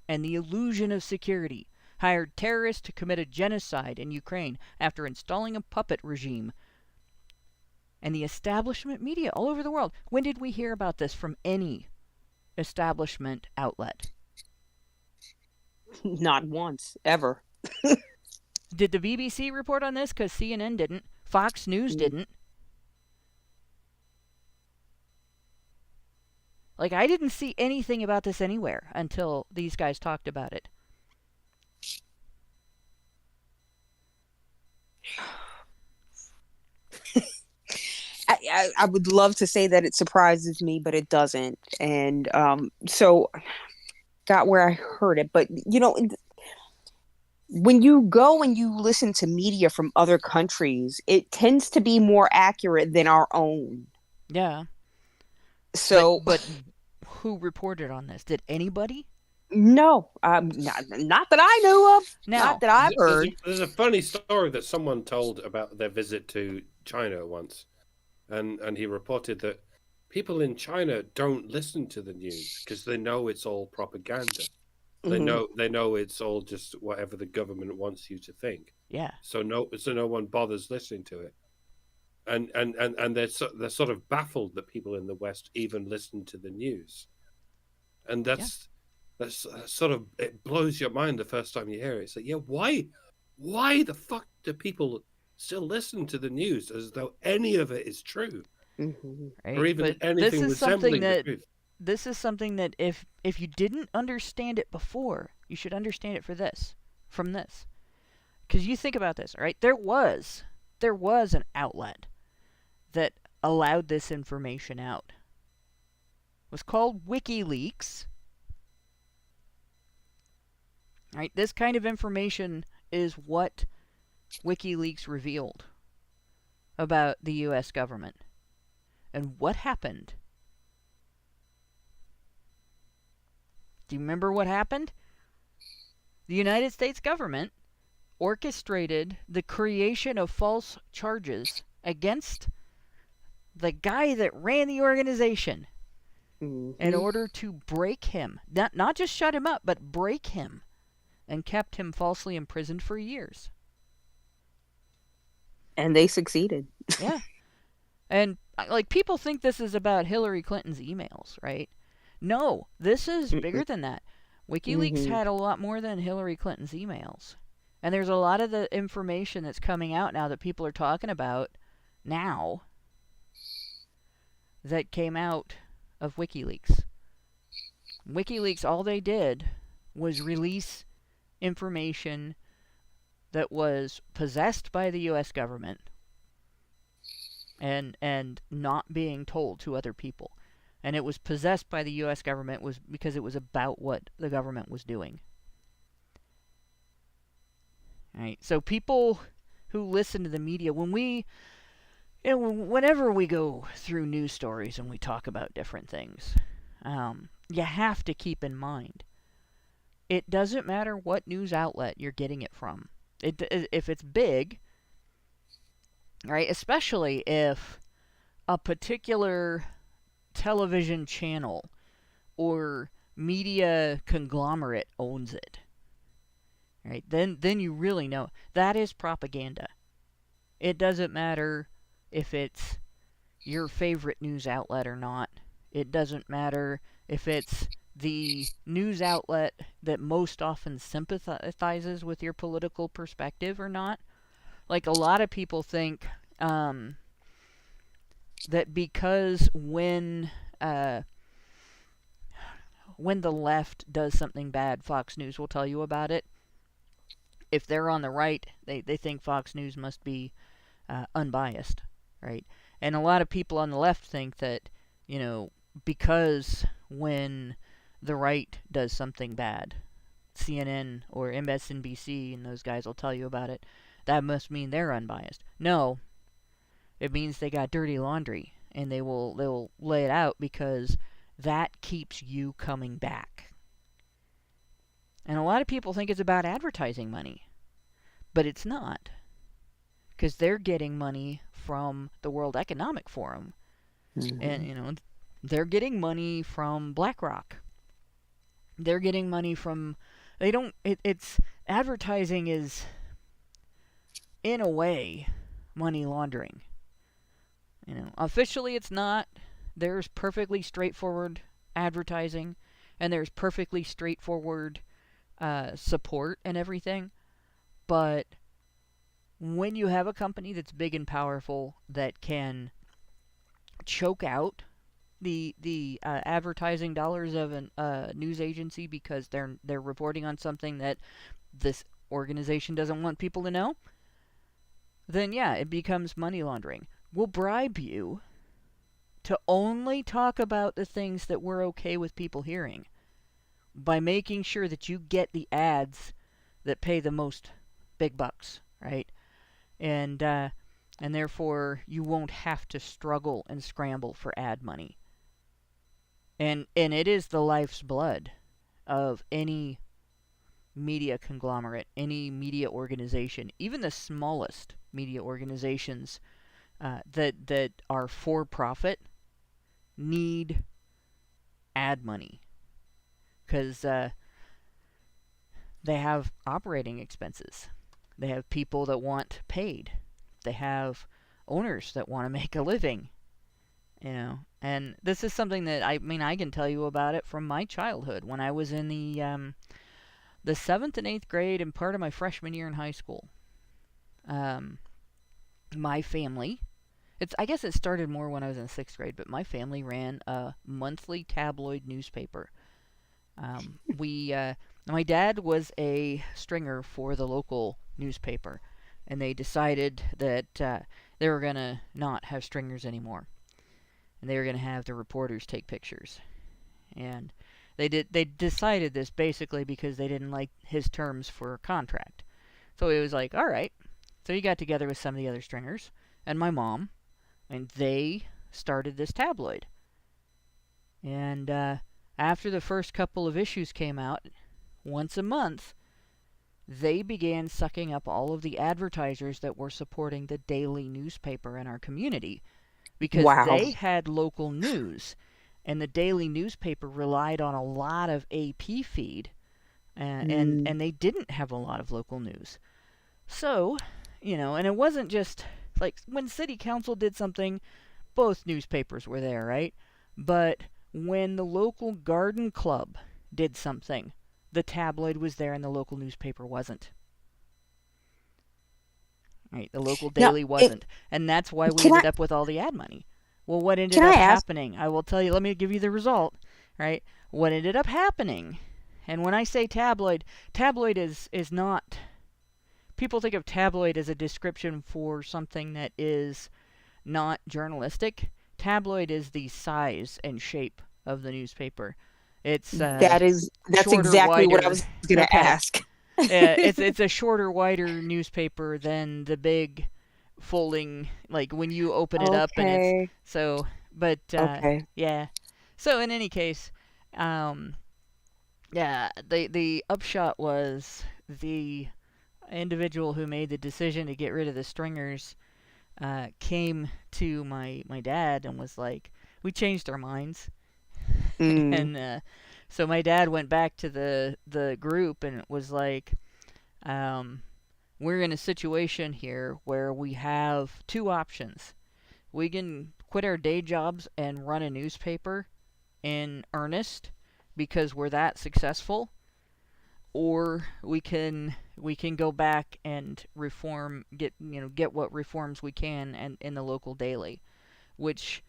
and the illusion of security hired terrorists to commit a genocide in Ukraine after installing a puppet regime. And the establishment media all over the world. When did we hear about this from any establishment outlet? Not once, ever. Did the BBC report on this? Because CNN didn't. Fox News didn't. Like, I didn't see anything about this anywhere until these guys talked about it. I would love to say that it surprises me, but it doesn't. And so got where I heard it. But, when you go and you listen to media from other countries, it tends to be more accurate than our own. Yeah. So, but who reported on this? Did anybody? No, not that I know of. Now, not that I've heard. There's a funny story that someone told about their visit to China once, and he reported that people in China don't listen to the news because they know it's all propaganda. They know it's all just whatever the government wants you to think. yeah. So no one bothers listening to it, and they're sort of baffled that people in the West even listen to the news, and that's sort of, it blows your mind the first time you hear it. It's like, yeah, why the fuck do people still listen to the news as though any of it is true, Right? or even But anything resembling the truth? This is something that if you didn't understand it before, you should understand it from this. Because you think about this, all right? There was an outlet that allowed this information out. It was called WikiLeaks. Right? This kind of information is what WikiLeaks revealed about the U.S. government. And what happened? Do you remember what happened? The United States government orchestrated the creation of false charges against the guy that ran the organization in order to break him. Not just shut him up, but break him, and kept him falsely imprisoned for years. And they succeeded. Yeah. And like, people think this is about Hillary Clinton's emails, right? No, this is bigger than that. WikiLeaks had a lot more than Hillary Clinton's emails. And there's a lot of the information that's coming out now that people are talking about now that came out of WikiLeaks. WikiLeaks, all they did was release information that was possessed by the U.S. government and not being told to other people. And it was possessed by the U.S. government was because it was about what the government was doing. Right? So people who listen to the media, whenever we go through news stories and we talk about different things, you have to keep in mind, it doesn't matter what news outlet you're getting it from. If it's big, right? Especially if a particular television channel or media conglomerate owns it, right? Then you really know that is propaganda. It doesn't matter if it's your favorite news outlet or not. It doesn't matter if it's the news outlet that most often sympathizes with your political perspective or not. Like, a lot of people think that because when the left does something bad, Fox News will tell you about it. If they're on the right, they think Fox News must be unbiased, right? And a lot of people on the left think that, because when the right does something bad, CNN or MSNBC and those guys will tell you about it, that must mean they're unbiased. No, it means they got dirty laundry, and they'll lay it out because that keeps you coming back. And a lot of people think it's about advertising money, but it's not, because they're getting money from the World Economic Forum, and they're getting money from BlackRock. They're getting money from. It's advertising is, in a way, money laundering. Officially it's not. There's perfectly straightforward advertising, and there's perfectly straightforward support and everything. But when you have a company that's big and powerful that can choke out the advertising dollars of a news agency because they're reporting on something that this organization doesn't want people to know, then yeah, it becomes money laundering. We'll bribe you to only talk about the things that we're okay with people hearing by making sure that you get the ads that pay the most big bucks, right? And therefore you won't have to struggle and scramble for ad money. And it is the life's blood of any media conglomerate, any media organization, even the smallest media organizations that are for profit, need ad money, because they have operating expenses. They have people that want paid. They have owners that want to make a living. And this is something that I can tell you about it from my childhood when I was in the 7th and 8th grade and part of my freshman year in high school. My family, I guess it started more when I was in 6th grade, but my family ran a monthly tabloid newspaper. My dad was a stringer for the local newspaper, and they decided that they were going to not have stringers anymore. And they were going to have the reporters take pictures. And they decided this basically because they didn't like his terms for a contract. So it was like, all right. So he got together with some of the other stringers and my mom, and they started this tabloid. And after the first couple of issues came out, once a month, they began sucking up all of the advertisers that were supporting the daily newspaper in our community, because they had local news, and the daily newspaper relied on a lot of AP feed, and they didn't have a lot of local news. So, and it wasn't just like when city council did something, both newspapers were there, right? But when the local garden club did something, the tabloid was there and the local newspaper wasn't. Right, the local daily wasn't. And that's why we ended up with all the ad money. Well, what ended up happening? I will tell you, let me give you the result, right? What ended up happening, and when I say tabloid is not, people think of tabloid as a description for something that is not journalistic. Tabloid is the size and shape of the newspaper. It's that's shorter, exactly wider. what I was going to ask. It's a shorter, wider newspaper than the big folding, like when you open it up, and it's so. But yeah. So in any case, the upshot was the individual who made the decision to get rid of the stringers came to my dad and was like, "We changed our minds." And so my dad went back to the group and was like, we're in a situation here where we have two options. We can quit our day jobs and run a newspaper in earnest because we're that successful, or we can go back and reform, get what reforms we can and in the local daily, which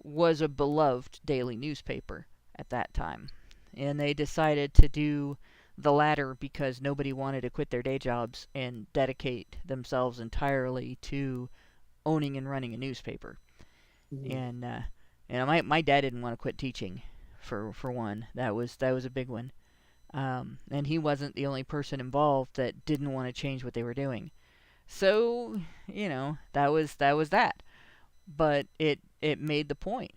was a beloved daily newspaper at that time. And they decided to do the latter because nobody wanted to quit their day jobs and dedicate themselves entirely to owning and running a newspaper. And my dad didn't want to quit teaching, for one. That was a big one. And he wasn't the only person involved that didn't want to change what they were doing. So, that was that. But it made the point.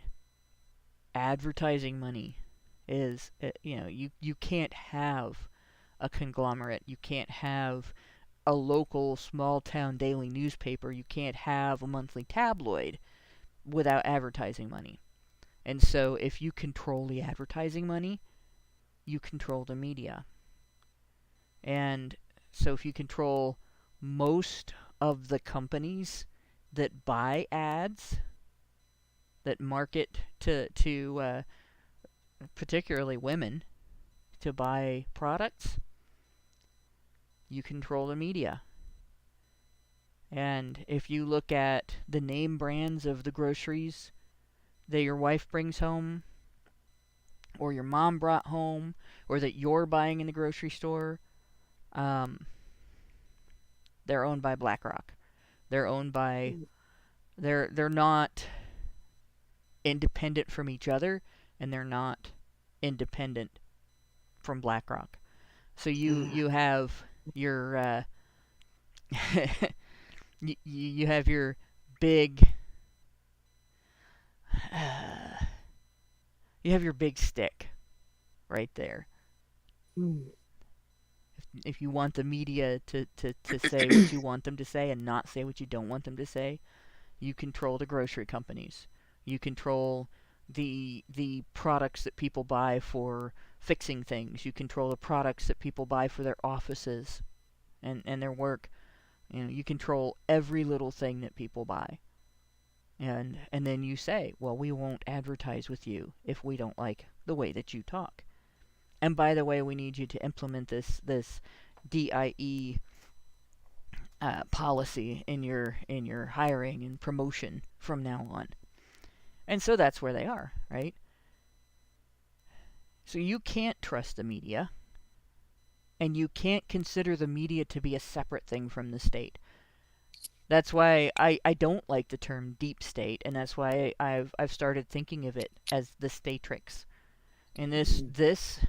Advertising money is, you can't have a conglomerate. You can't have a local small town daily newspaper. You can't have a monthly tabloid without advertising money. And so if you control the advertising money, you control the media. And so if you control most of the companies that buy ads, that market to particularly women to buy products, you control the media. And if you look at the name brands of the groceries that your wife brings home, or your mom brought home, or that you're buying in the grocery store, they're owned by BlackRock. They're owned by, they're not independent from each other, and they're not independent from BlackRock. So you have your you have your big you have your big stick right there. If you want the media to say what you want them to say and not say what you don't want them to say, you control the grocery companies. You control the products that people buy for fixing things. You control the products that people buy for their offices and their work. You control every little thing that people buy. And then you say, well, we won't advertise with you if we don't like the way that you talk. And by the way, we need you to implement this DIE policy in your hiring and promotion from now on. And so that's where they are, right? So you can't trust the media, and you can't consider the media to be a separate thing from the state. That's why I don't like the term deep state, and that's why I've started thinking of it as the statrix. And this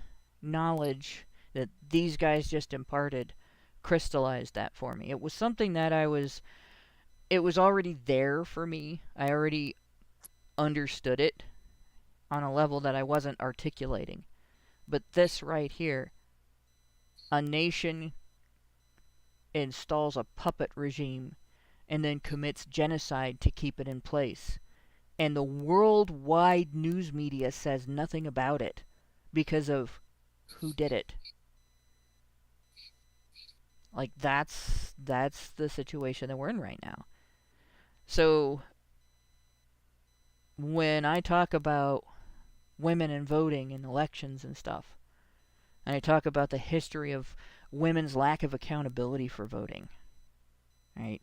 knowledge that these guys just imparted crystallized that for me. It was something that it was already there for me. I already understood it on a level that I wasn't articulating. But this right here, a nation installs a puppet regime and then commits genocide to keep it in place. And the worldwide news media says nothing about it because of who did it. Like, that's the situation that we're in right now. So when I talk about women and voting and elections and stuff, and I talk about the history of women's lack of accountability for voting, right?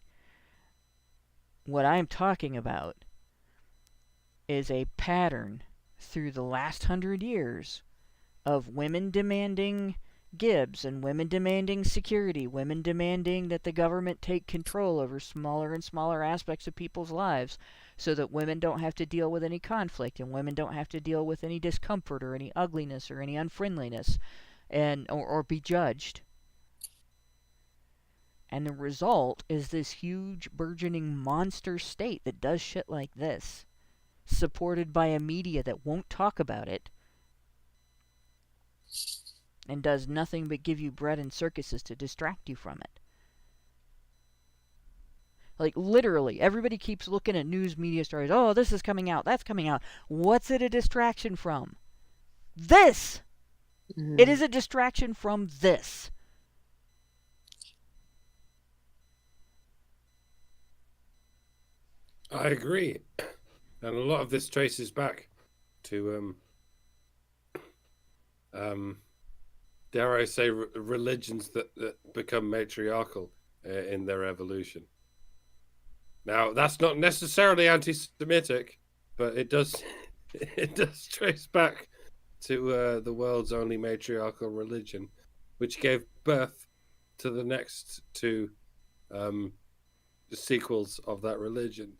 What I'm talking about is a pattern through the last 100 years of women demanding Gibbs and women demanding security, women demanding that the government take control over smaller and smaller aspects of people's lives so that women don't have to deal with any conflict and women don't have to deal with any discomfort or any ugliness or any unfriendliness or be judged. And the result is this huge burgeoning monster state that does shit like this, supported by a media that won't talk about it and does nothing but give you bread and circuses to distract you from it. Like, literally, everybody keeps looking at news media stories. Oh, this is coming out, that's coming out. What's it a distraction from? This! It is a distraction from this. I agree. And a lot of this traces back to dare I say, religions that become matriarchal in their evolution. Now, that's not necessarily anti-Semitic, but it does trace back to the world's only matriarchal religion, which gave birth to the next two sequels of that religion.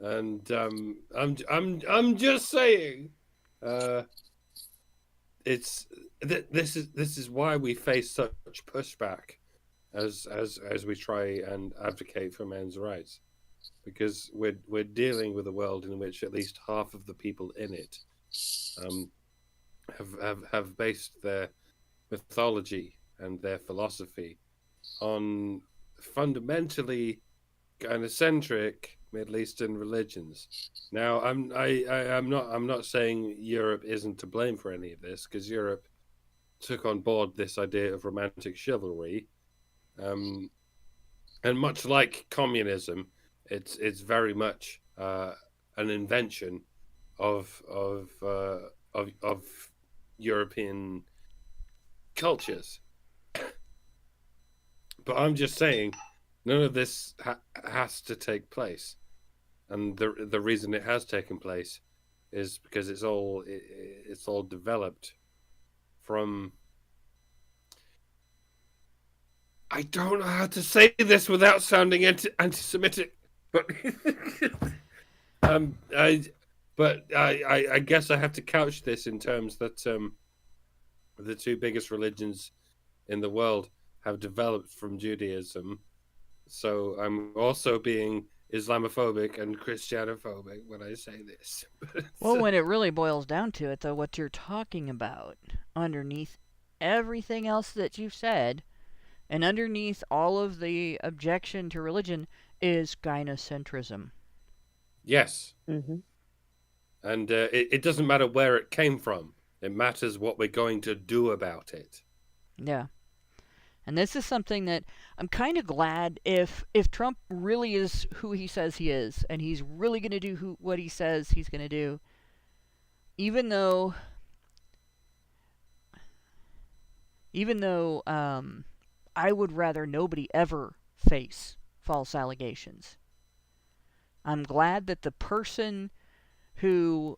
And I'm just saying. This is why we face such pushback as we try and advocate for men's rights, because we're dealing with a world in which at least half of the people in it have based their mythology and their philosophy on fundamentally gynocentric Middle Eastern religions. Now, I'm not saying Europe isn't to blame for any of this, because Europe took on board this idea of romantic chivalry, and much like communism, it's very much an invention of European cultures. But I'm just saying, none of this has to take place. And the reason it has taken place is because it's all developed from. I don't know how to say this without sounding anti-Semitic, but I guess I have to couch this in terms that the two biggest religions in the world have developed from Judaism. So I'm also being Islamophobic and Christianophobic when I say this. Well, when it really boils down to it, though, what you're talking about underneath everything else that you've said, and underneath all of the objection to religion, is gynocentrism. Yes. Mm-hmm. And it doesn't matter where it came from. It matters what we're going to do about it. Yeah. And this is something that I'm kind of glad if Trump really is who he says he is, and he's really going to do what he says he's going to do, even though I would rather nobody ever face false allegations. I'm glad that the person who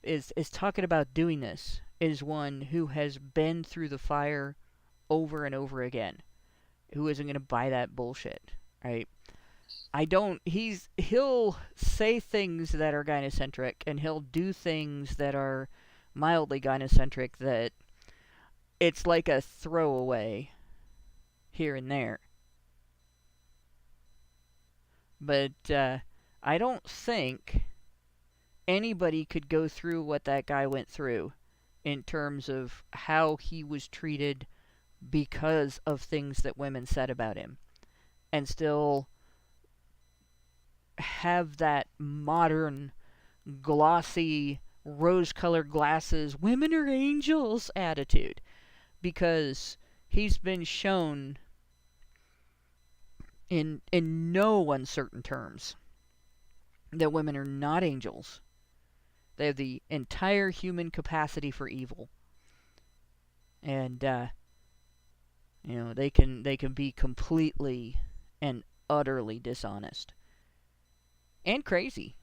is talking about doing this is one who has been through the fire over and over again, who isn't going to buy that bullshit, right? He'll say things that are gynocentric, and he'll do things that are mildly gynocentric, that it's like a throwaway here and there. But I don't think anybody could go through what that guy went through in terms of how he was treated because of things that women said about him, and still have that modern, glossy, rose-colored glasses, women are angels attitude, because he's been shown in no uncertain terms that women are not angels. They have the entire human capacity for evil, and they can be completely and utterly dishonest and crazy.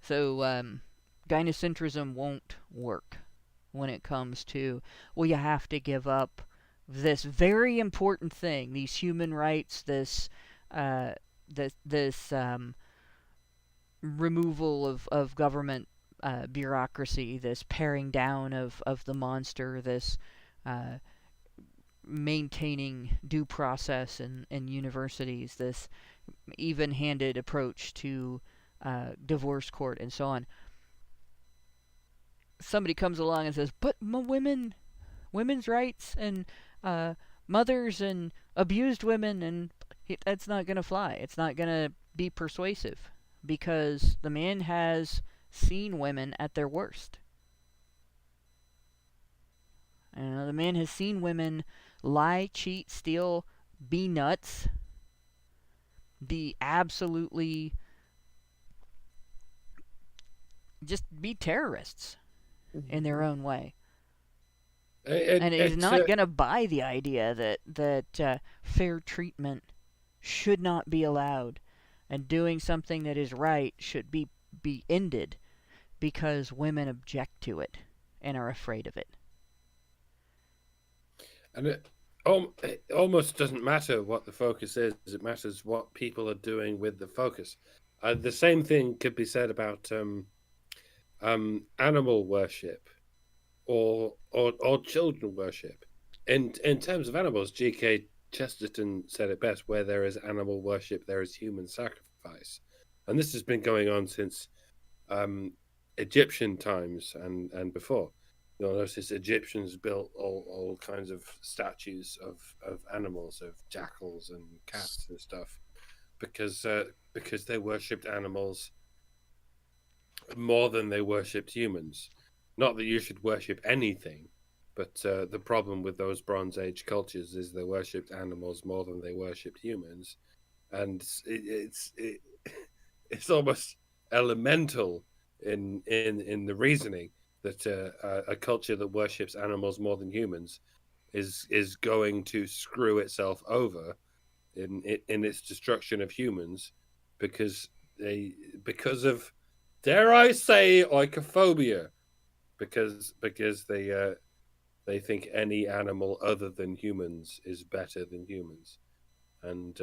So gynocentrism won't work when it comes to, well, you have to give up this very important thing, these human rights, this removal of government bureaucracy, this paring down of the monster, this maintaining due process in universities, this even-handed approach to divorce court, and so on. Somebody comes along and says, but women's rights, and mothers and abused women, and that's not going to fly. It's not going to be persuasive, because the man has seen women at their worst. The man has seen women lie, cheat, steal, be nuts, be absolutely, just be terrorists in their own way. And he's not going to buy the idea that fair treatment should not be allowed, and doing something that is right should be ended because women object to it and are afraid of it. And it almost doesn't matter what the focus is. It matters what people are doing with the focus. The same thing could be said about animal worship or children worship. In terms of animals, G.K. Chesterton said it best: where there is animal worship, there is human sacrifice. And this has been going on since Egyptian times and before. You'll notice Egyptians built all kinds of statues of animals, of jackals and cats and stuff, because they worshipped animals more than they worshipped humans. Not that you should worship anything, but the problem with those Bronze Age cultures is they worshipped animals more than they worshipped humans, and it's almost elemental in the reasoning that a culture that worships animals more than humans is going to screw itself over in its destruction of humans, because of, dare I say, oikophobia, because they think any animal other than humans is better than humans, and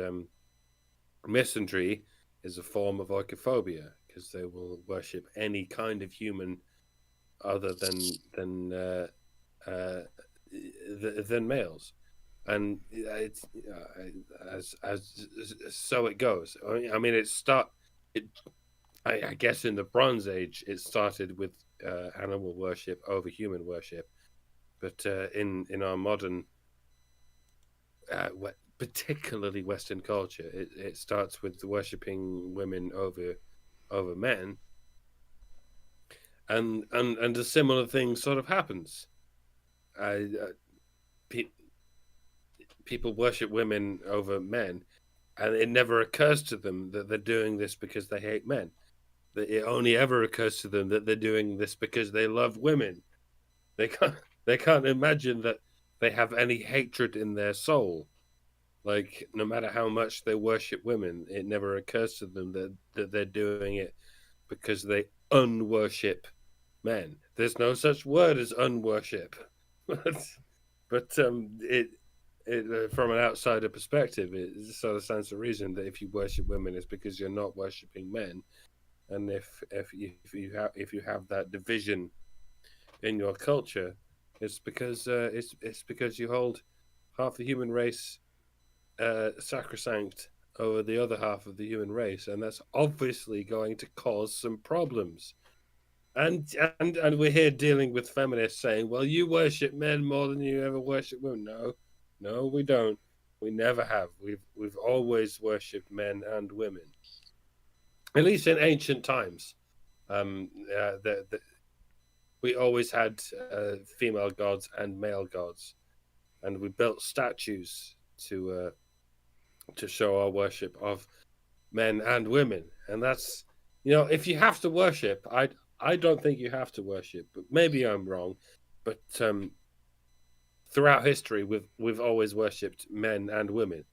misandry is a form of oikophobia, because they will worship any kind of human other than males, and it's as so it goes. I mean, I guess in the Bronze Age it started with animal worship over human worship, But in our modern, particularly Western culture, it starts with worshipping women over men, and a similar thing sort of happens. People worship women over men, and it never occurs to them that they're doing this because they hate men. That it only ever occurs to them that they're doing this because they love women. They can't imagine that they have any hatred in their soul. Like, no matter how much they worship women, it never occurs to them that they're doing it because they unworship men. There's no such word as unworship. but it from an outsider perspective, it sort of stands to reason that if you worship women, it's because you're not worshiping men. And if you have that division in your culture, it's because you hold half the human race sacrosanct over the other half of the human race, and that's obviously going to cause some problems. And we're here dealing with feminists saying, "Well, you worship men more than you ever worship women." No, we don't. We never have. We've always worshipped men and women, at least in ancient times. We always had female gods and male gods, and we built statues to show our worship of men and women. And that's, if you have to worship, I don't think you have to worship, but maybe I'm wrong. But throughout history, we've always worshipped men and women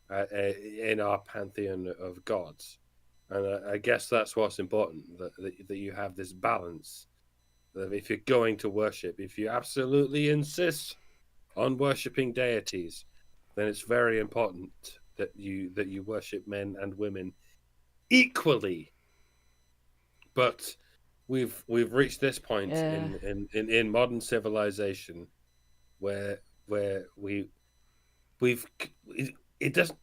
in our pantheon of gods, and I guess that's what's important, that you have this balance. That if you're going to worship, if you absolutely insist on worshipping deities, then it's very important that you worship men and women equally. But we've reached this point in modern civilization where it doesn't,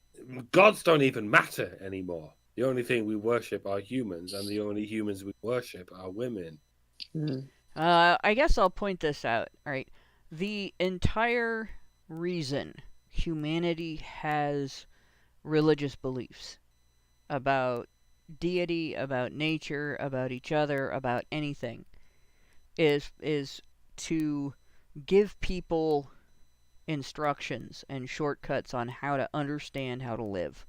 gods don't even matter anymore. The only thing we worship are humans, and the only humans we worship are women. I guess I'll point this out, right? The entire reason humanity has religious beliefs about deity, about nature, about each other, about anything, is to give people instructions and shortcuts on how to understand how to live,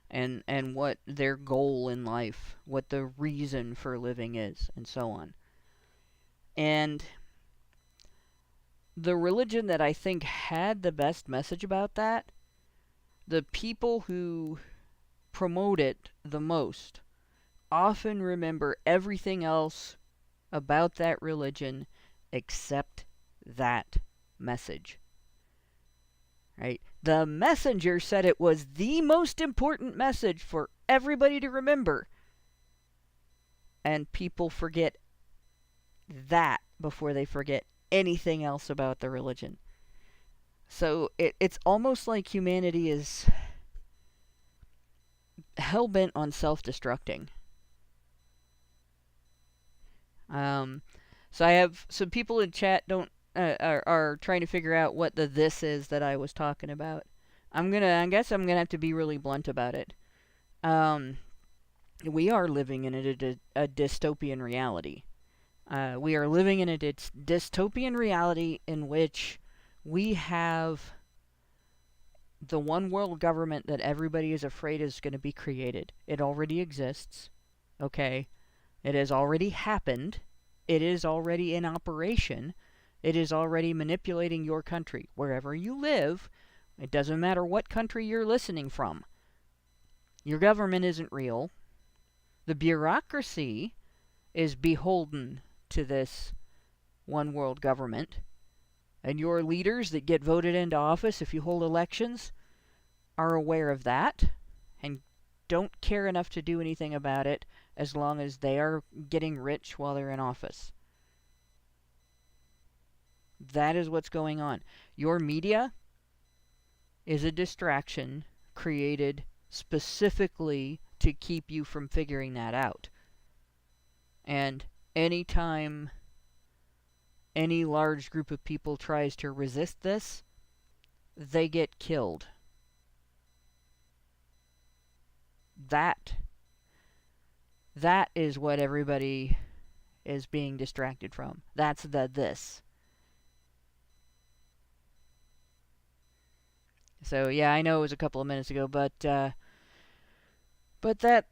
and what their goal in life, what the reason for living is, and so on. And the religion that I think had the best message about that, the people who promote it the most often remember everything else about that religion except that message. Right? The messenger said it was the most important message for everybody to remember. And people forget that before they forget anything else about the religion. So it's almost like humanity is hell-bent on self-destructing. So I have some people in chat are trying to figure out what the this is that I was talking about. I guess I'm gonna have to be really blunt about it. We are living in a dystopian reality. We are living in a dystopian reality in which we have the one world government that everybody is afraid is going to be created. It already exists. Okay? It has already happened. It is already in operation. It is already manipulating your country. Wherever you live, it doesn't matter what country you're listening from. Your government isn't real. The bureaucracy is beholden to this one world government. And your leaders that get voted into office, if you hold elections, are aware of that and don't care enough to do anything about it as long as they are getting rich while they're in office. That is what's going on. Your media is a distraction created specifically to keep you from figuring that out. And anytime any large group of people tries to resist this, they get killed. That is what everybody is being distracted from. That's the this. So yeah, I know it was a couple of minutes ago, but that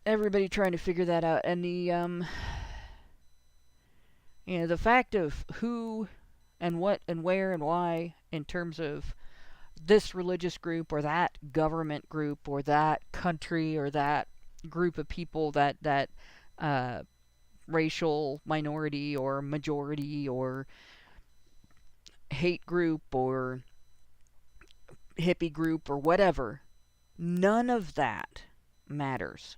everybody trying to figure that out, and the the fact of who and what and where and why in terms of this religious group or that government group or that country or that group of people, that racial minority or majority or hate group or hippie group or whatever, none of that matters.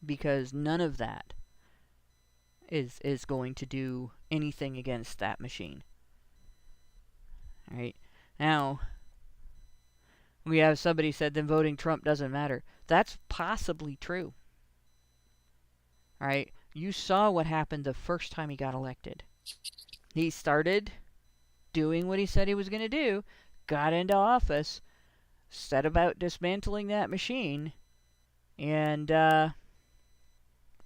Because none of that is going to do anything against that machine. Alright, now, we have somebody said then voting Trump doesn't matter. That's possibly true. Alright, you saw what happened the first time he got elected. He started doing what he said he was going to do, got into office, set about dismantling that machine, and it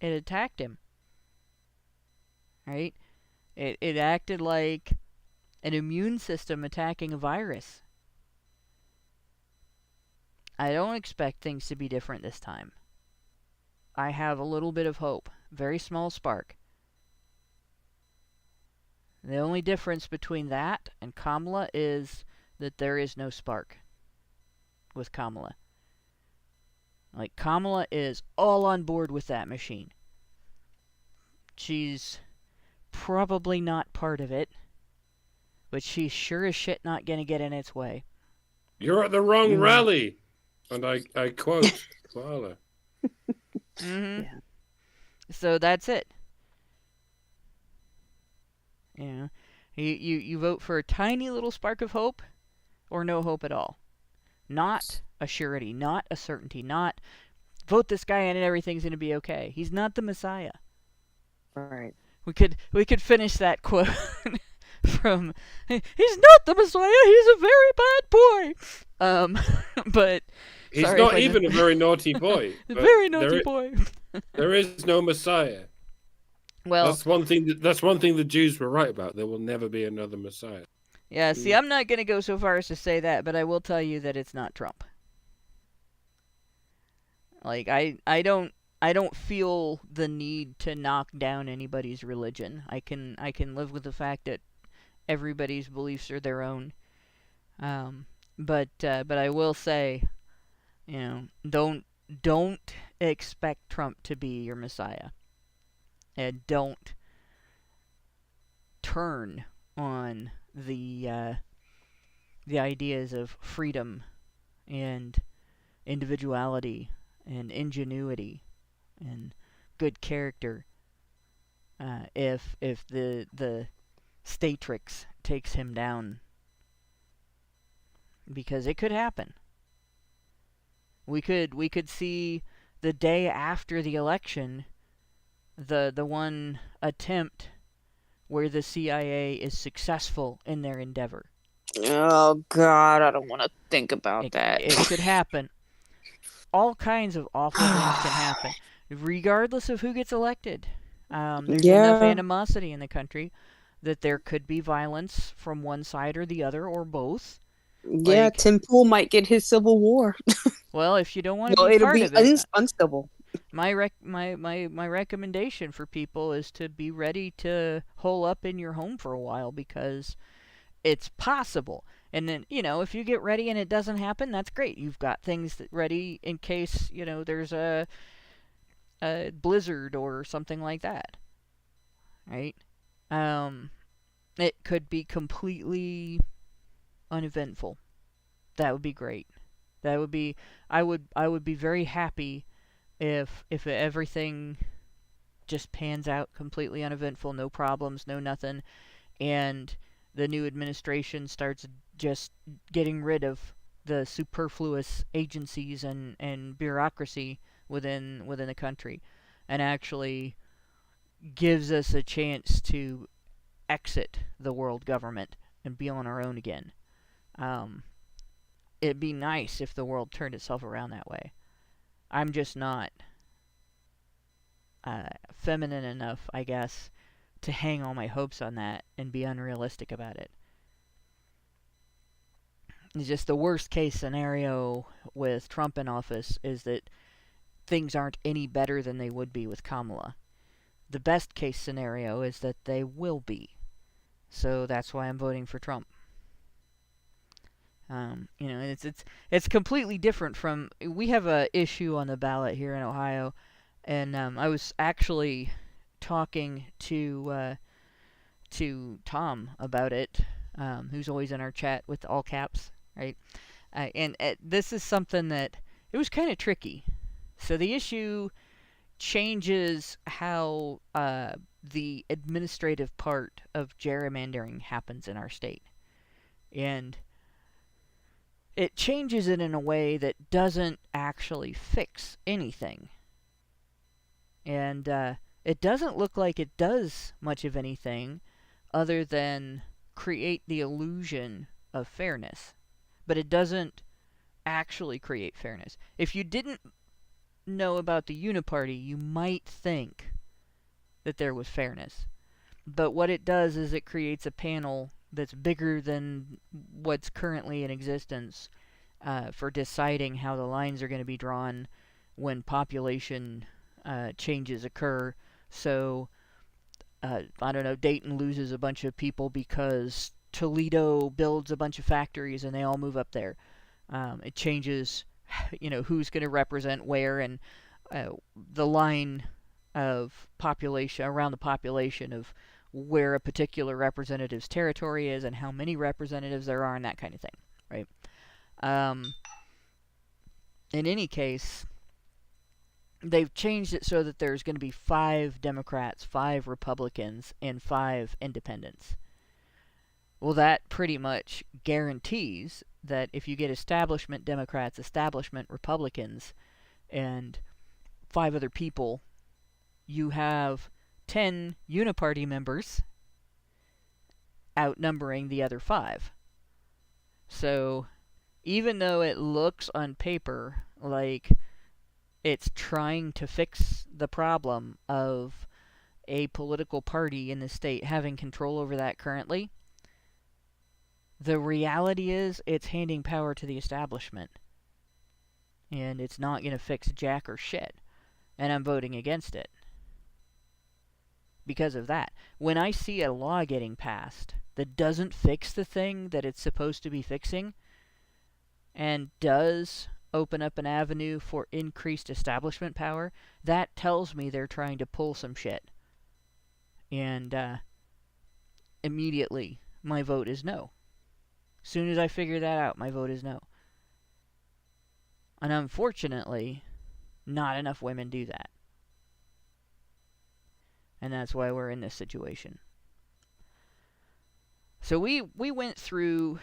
attacked him. Right? It acted like an immune system attacking a virus. I don't expect things to be different this time. I have a little bit of hope. Very small spark. The only difference between that and Kamala is that there is no spark with Kamala. Like, Kamala is all on board with that machine. She's probably not part of it, but she's sure as shit not going to get in its way. You're at the wrong rally. And I quote Koala. Mm-hmm. Yeah. So that's it. You vote for a tiny little spark of hope or no hope at all. Not a surety, not a certainty, not vote this guy in and everything's going to be okay. He's not the Messiah. Right. We could finish that quote from he's not the Messiah, he's a very bad boy. But he's not even a very naughty boy. A very naughty boy. There is no Messiah. Well, that's one thing the Jews were right about. There will never be another Messiah. Yeah, see, I'm not going to go so far as to say that, but I will tell you that it's not Trump. Like, I don't feel the need to knock down anybody's religion. I can live with the fact that everybody's beliefs are their own. But I will say, don't expect Trump to be your Messiah. And don't turn on the ideas of freedom and individuality and ingenuity and good character if the statrix takes him down, because it could happen. We could see the day after the election the one attempt where the CIA is successful in their endeavor. Oh, God, I don't want to think about that. It could happen. All kinds of awful things can happen, regardless of who gets elected. There's enough animosity in the country that there could be violence from one side or the other, or both. Yeah, like, Tim Pool might get his civil war. Well, if you don't want to be part of it, it'll be uncivil. My recommendation for people is to be ready to hole up in your home for a while, because it's possible. And then, if you get ready and it doesn't happen, that's great. You've got things ready in case, there's a blizzard or something like that. Right? It could be completely uneventful. That would be great. That would be, I would be very happy if everything just pans out completely uneventful, no problems, no nothing, and the new administration starts just getting rid of the superfluous agencies and bureaucracy within the country, and actually gives us a chance to exit the world government and be on our own again. It'd be nice if the world turned itself around that way. I'm just not feminine enough, I guess, to hang all my hopes on that and be unrealistic about it. It's just the worst case scenario with Trump in office is that things aren't any better than they would be with Kamala. The best case scenario is that they will be. So that's why I'm voting for Trump. It's completely different from, we have a issue on the ballot here in Ohio, and I was actually talking to Tom about it, who's always in our chat with all caps, right? And this is something that it was kind of tricky. So the issue changes how the administrative part of gerrymandering happens in our state. And it changes it in a way that doesn't actually fix anything. And it doesn't look like it does much of anything other than create the illusion of fairness. But it doesn't actually create fairness. If you didn't know about the uniparty, you might think that there was fairness. But what it does is it creates a panel that's bigger than what's currently in existence for deciding how the lines are going to be drawn when population changes occur. So, I don't know, Dayton loses a bunch of people because Toledo builds a bunch of factories and they all move up there. It changes, who's going to represent where, and the line of population, around the population of where a particular representative's territory is and how many representatives there are and that kind of thing, right? In any case, they've changed it so that there's going to be 5 Democrats, 5 Republicans, and 5 independents. Well, that pretty much guarantees that if you get establishment Democrats, establishment Republicans, and 5 other people, you have 10 uniparty members outnumbering the other 5. So, even though it looks on paper like it's trying to fix the problem of a political party in the state having control over that currently, the reality is it's handing power to the establishment. And it's not going to fix jack or shit. And I'm voting against it. Because of that. When I see a law getting passed that doesn't fix the thing that it's supposed to be fixing, and does open up an avenue for increased establishment power, that tells me they're trying to pull some shit. And immediately, my vote is no. As soon as I figure that out, my vote is no. And unfortunately, not enough women do that. And that's why we're in this situation. So we went through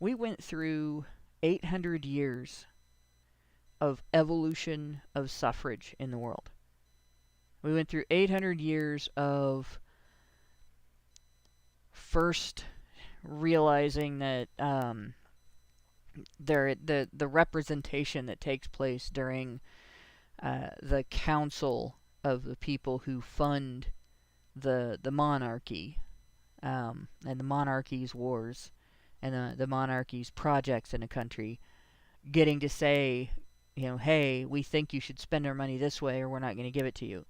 800 years of evolution of suffrage in the world. We went through 800 years of first realizing that the representation that takes place during the council of the people who fund the monarchy and the monarchy's wars and the monarchy's projects in a country, getting to say, hey, we think you should spend our money this way or we're not going to give it to you.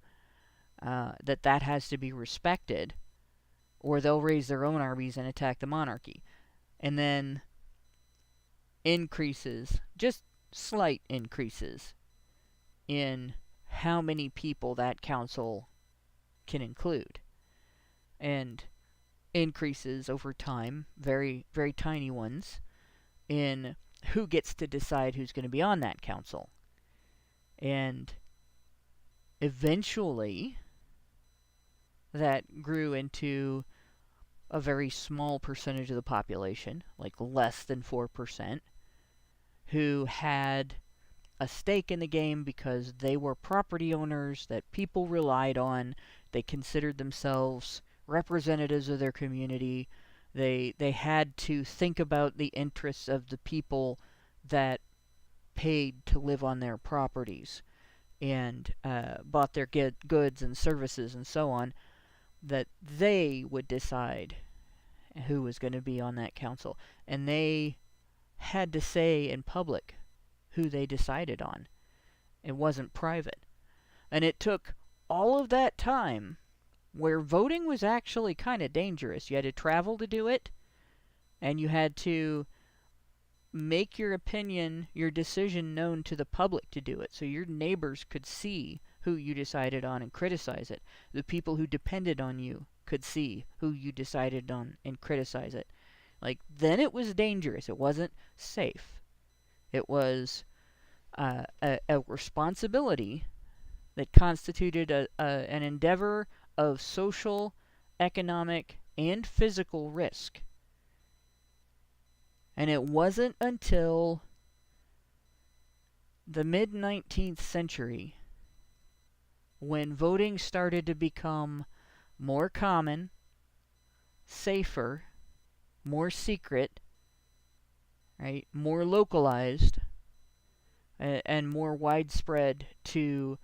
That has to be respected, or they'll raise their own armies and attack the monarchy. And then increases, just slight increases, in how many people that council can include. And increases over time, very, very tiny ones, in who gets to decide who's going to be on that council. And eventually, that grew into a very small percentage of the population, like less than 4%, who had a stake in the game because they were property owners that people relied on. They considered themselves representatives of their community. They had to think about the interests of the people that paid to live on their properties and bought their goods and services and so on, that they would decide who was going to be on that council. And they had to say in public who they decided on. It wasn't private. And it took all of that time where voting was actually kind of dangerous. You had to travel to do it, and you had to make your opinion, your decision known to the public to do it, so your neighbors could see who you decided on and criticize it. The people who depended on you could see who you decided on and criticize it. Like, then it was dangerous. It wasn't safe. It was a responsibility that constituted an endeavor of social, economic, and physical risk. And it wasn't until the mid-19th century when voting started to become more common, safer, more secret, right, more localized, and more widespread to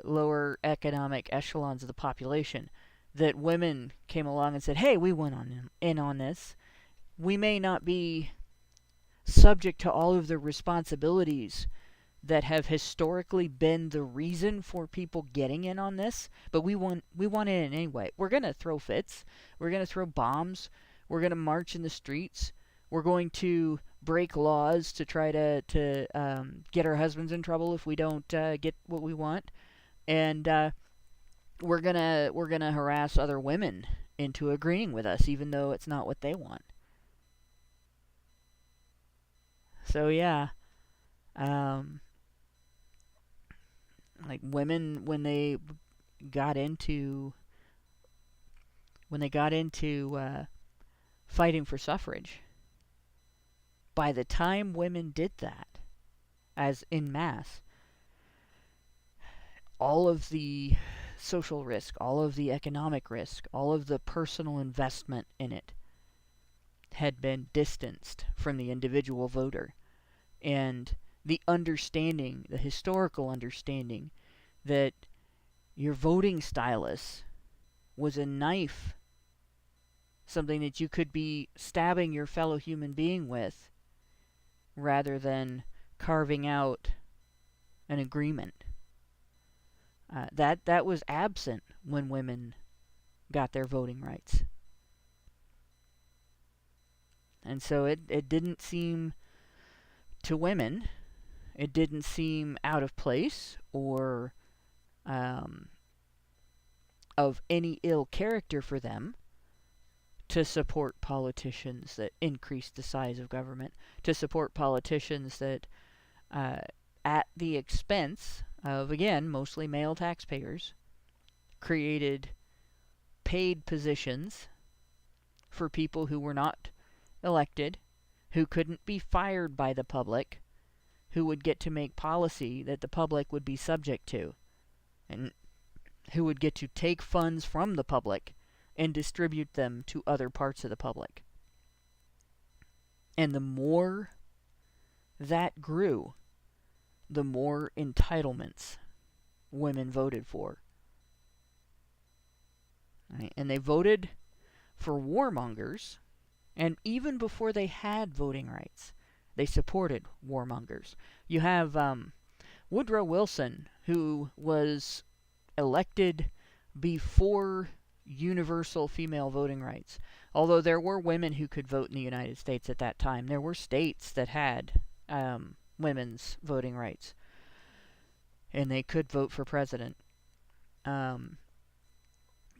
lower economic echelons of the population, that women came along and said, hey, we went in on this. We may not be subject to all of the responsibilities that have historically been the reason for people getting in on this, but we want in anyway. We're going to throw fits. We're going to throw bombs. We're going to march in the streets. We're going to break laws to try to get our husbands in trouble if we don't get what we want. And we're gonna harass other women into agreeing with us, even though it's not what they want. So yeah, like women when they got into fighting for suffrage, by the time women did that, as en masse, all of the social risk, all of the economic risk, all of the personal investment in it had been distanced from the individual voter. And the understanding, the historical understanding, that your voting stylus was a knife, something that you could be stabbing your fellow human being with, rather than carving out an agreement. That was absent when women got their voting rights. And so it didn't seem, to women, it didn't seem out of place or of any ill character for them to support politicians that increased the size of government, to support politicians that, at the expense of, again, mostly male taxpayers, created paid positions for people who were not elected, who couldn't be fired by the public, who would get to make policy that the public would be subject to, and who would get to take funds from the public and distribute them to other parts of the public. And the more that grew, the more entitlements women voted for. Right? And they voted for warmongers, and even before they had voting rights, they supported warmongers. You have Woodrow Wilson, who was elected before universal female voting rights. Although there were women who could vote in the United States at that time. There were states that had women's voting rights, and they could vote for president.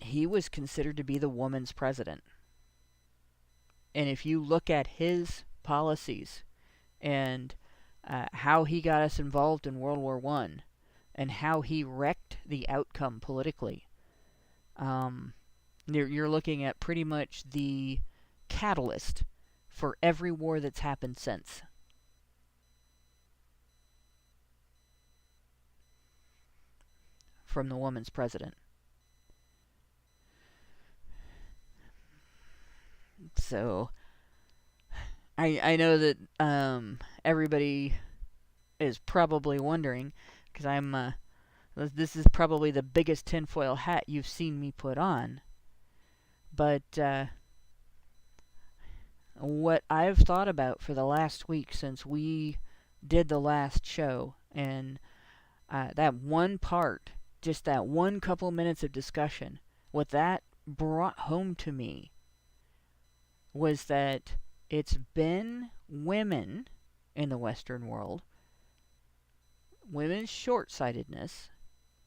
He was considered to be the woman's president. And if you look at his policies and how he got us involved in World War I and how he wrecked the outcome politically, you're looking at pretty much the catalyst for every war that's happened since. from the woman's president. So I know that everybody is probably wondering, because this is probably the biggest tinfoil hat you've seen me put on. But what I've thought about for the last week since we did the last show, and that one part, just that one couple minutes of discussion, what that brought home to me was that it's been women in the Western world, women's short-sightedness,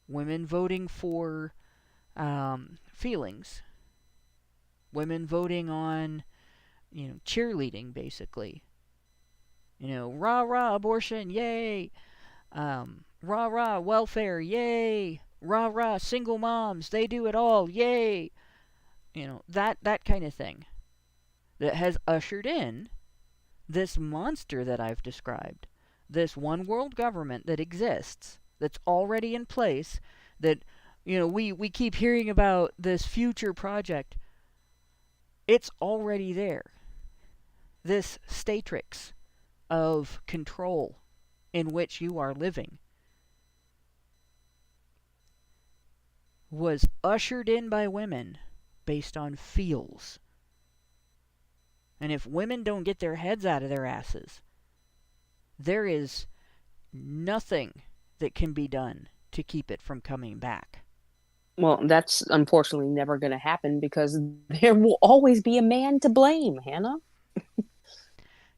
women voting for feelings, women voting on, cheerleading, basically. Rah rah abortion, yay! Rah rah welfare, yay! Rah rah single moms, they do it all, yay! That kind of thing. That has ushered in this monster that I've described. This one world government that exists, that's already in place, that, we keep hearing about this future project. It's already there. This statrix of control in which you are living was ushered in by women based on feels. And if women don't get their heads out of their asses, there is nothing that can be done to keep it from coming back. Well, that's unfortunately never going to happen because there will always be a man to blame, Hannah.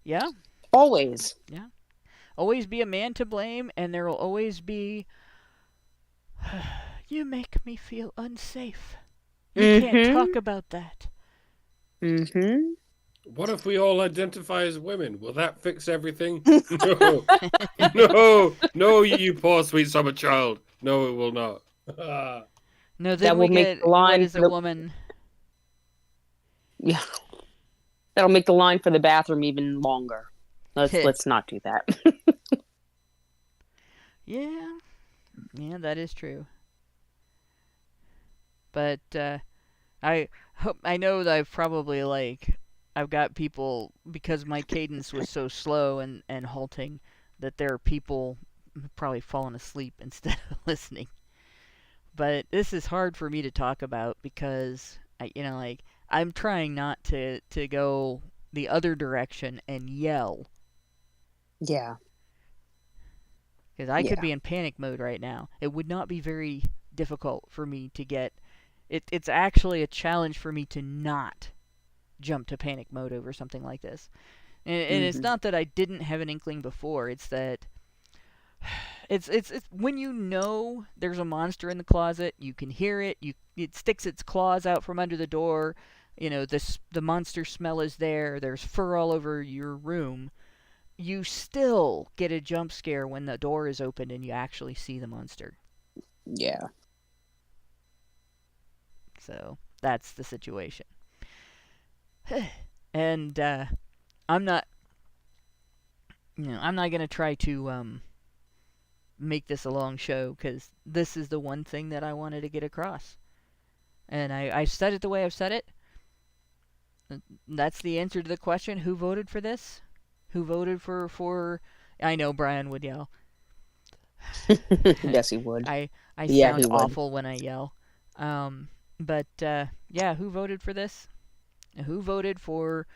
Yeah. Always. Yeah. Always be a man to blame, and there will always be, you make me feel unsafe. You can't talk about that. Mm-hmm. What if we all identify as women? Will that fix everything? No, you poor sweet summer child. No, it will not. No, then that we will make get, the line what is a woman? Yeah. That'll make the line for the bathroom even longer. Let's not do that. Yeah, that is true. But I know that I've got people, because my cadence was so slow and halting, that there are people probably falling asleep instead of listening. But this is hard for me to talk about because I'm trying not to go the other direction and yell. Yeah. Because I could be in panic mode right now. It would not be very difficult for me to get... It's actually a challenge for me to not jump to panic mode over something like this. And it's not that I didn't have an inkling before. It's that... It's when there's a monster in the closet, you can hear it, it sticks its claws out from under the door, the monster smell is there, there's fur all over your room. You still get a jump scare when the door is opened and you actually see the monster. Yeah. So that's the situation. And I'm not going to try to make this a long show, because this is the one thing that I wanted to get across. And I said it the way I've said it. That's the answer to the question, who voted for this? Who voted for I know Brian would yell. Yes, he would. I sound awful when I yell. But who voted for this? Who voted for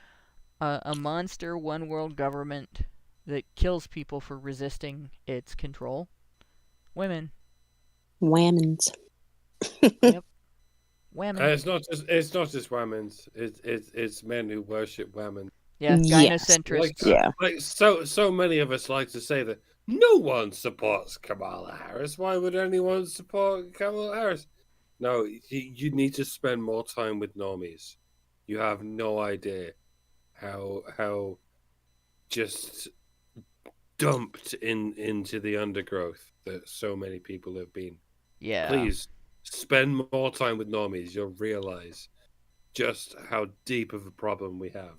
a monster one world government that kills people for resisting its control? Women. Whammons. Yep. Women. It's not just women's. It's men who worship women. Yeah, gynocentrists. Like so many of us like to say that no one supports Kamala Harris. Why would anyone support Kamala Harris? No, you need to spend more time with normies. You have no idea how just dumped into the undergrowth that so many people have been. Yeah. Please spend more time with normies. You'll realize just how deep of a problem we have.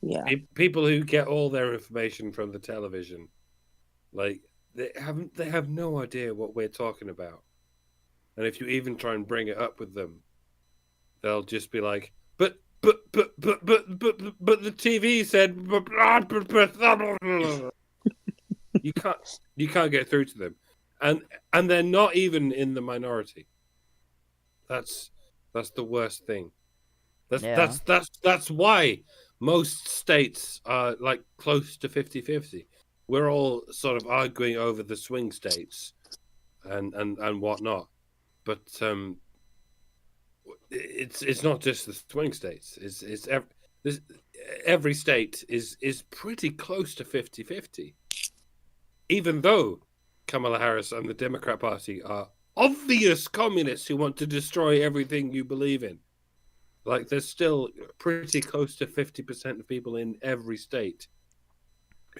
Yeah. People who get all their information from the television, like they have no idea what we're talking about. And if you even try and bring it up with them, they'll just be like, but the TV said, you can't get through to them, and they're not even in the minority. That's the worst thing. That's why most states are like close to 50-50. We're all sort of arguing over the swing states and whatnot, but it's not just the swing states. Every state is pretty close to 50-50. Even though Kamala Harris and the Democrat Party are obvious communists who want to destroy everything you believe in, like there's still pretty close to 50% of people in every state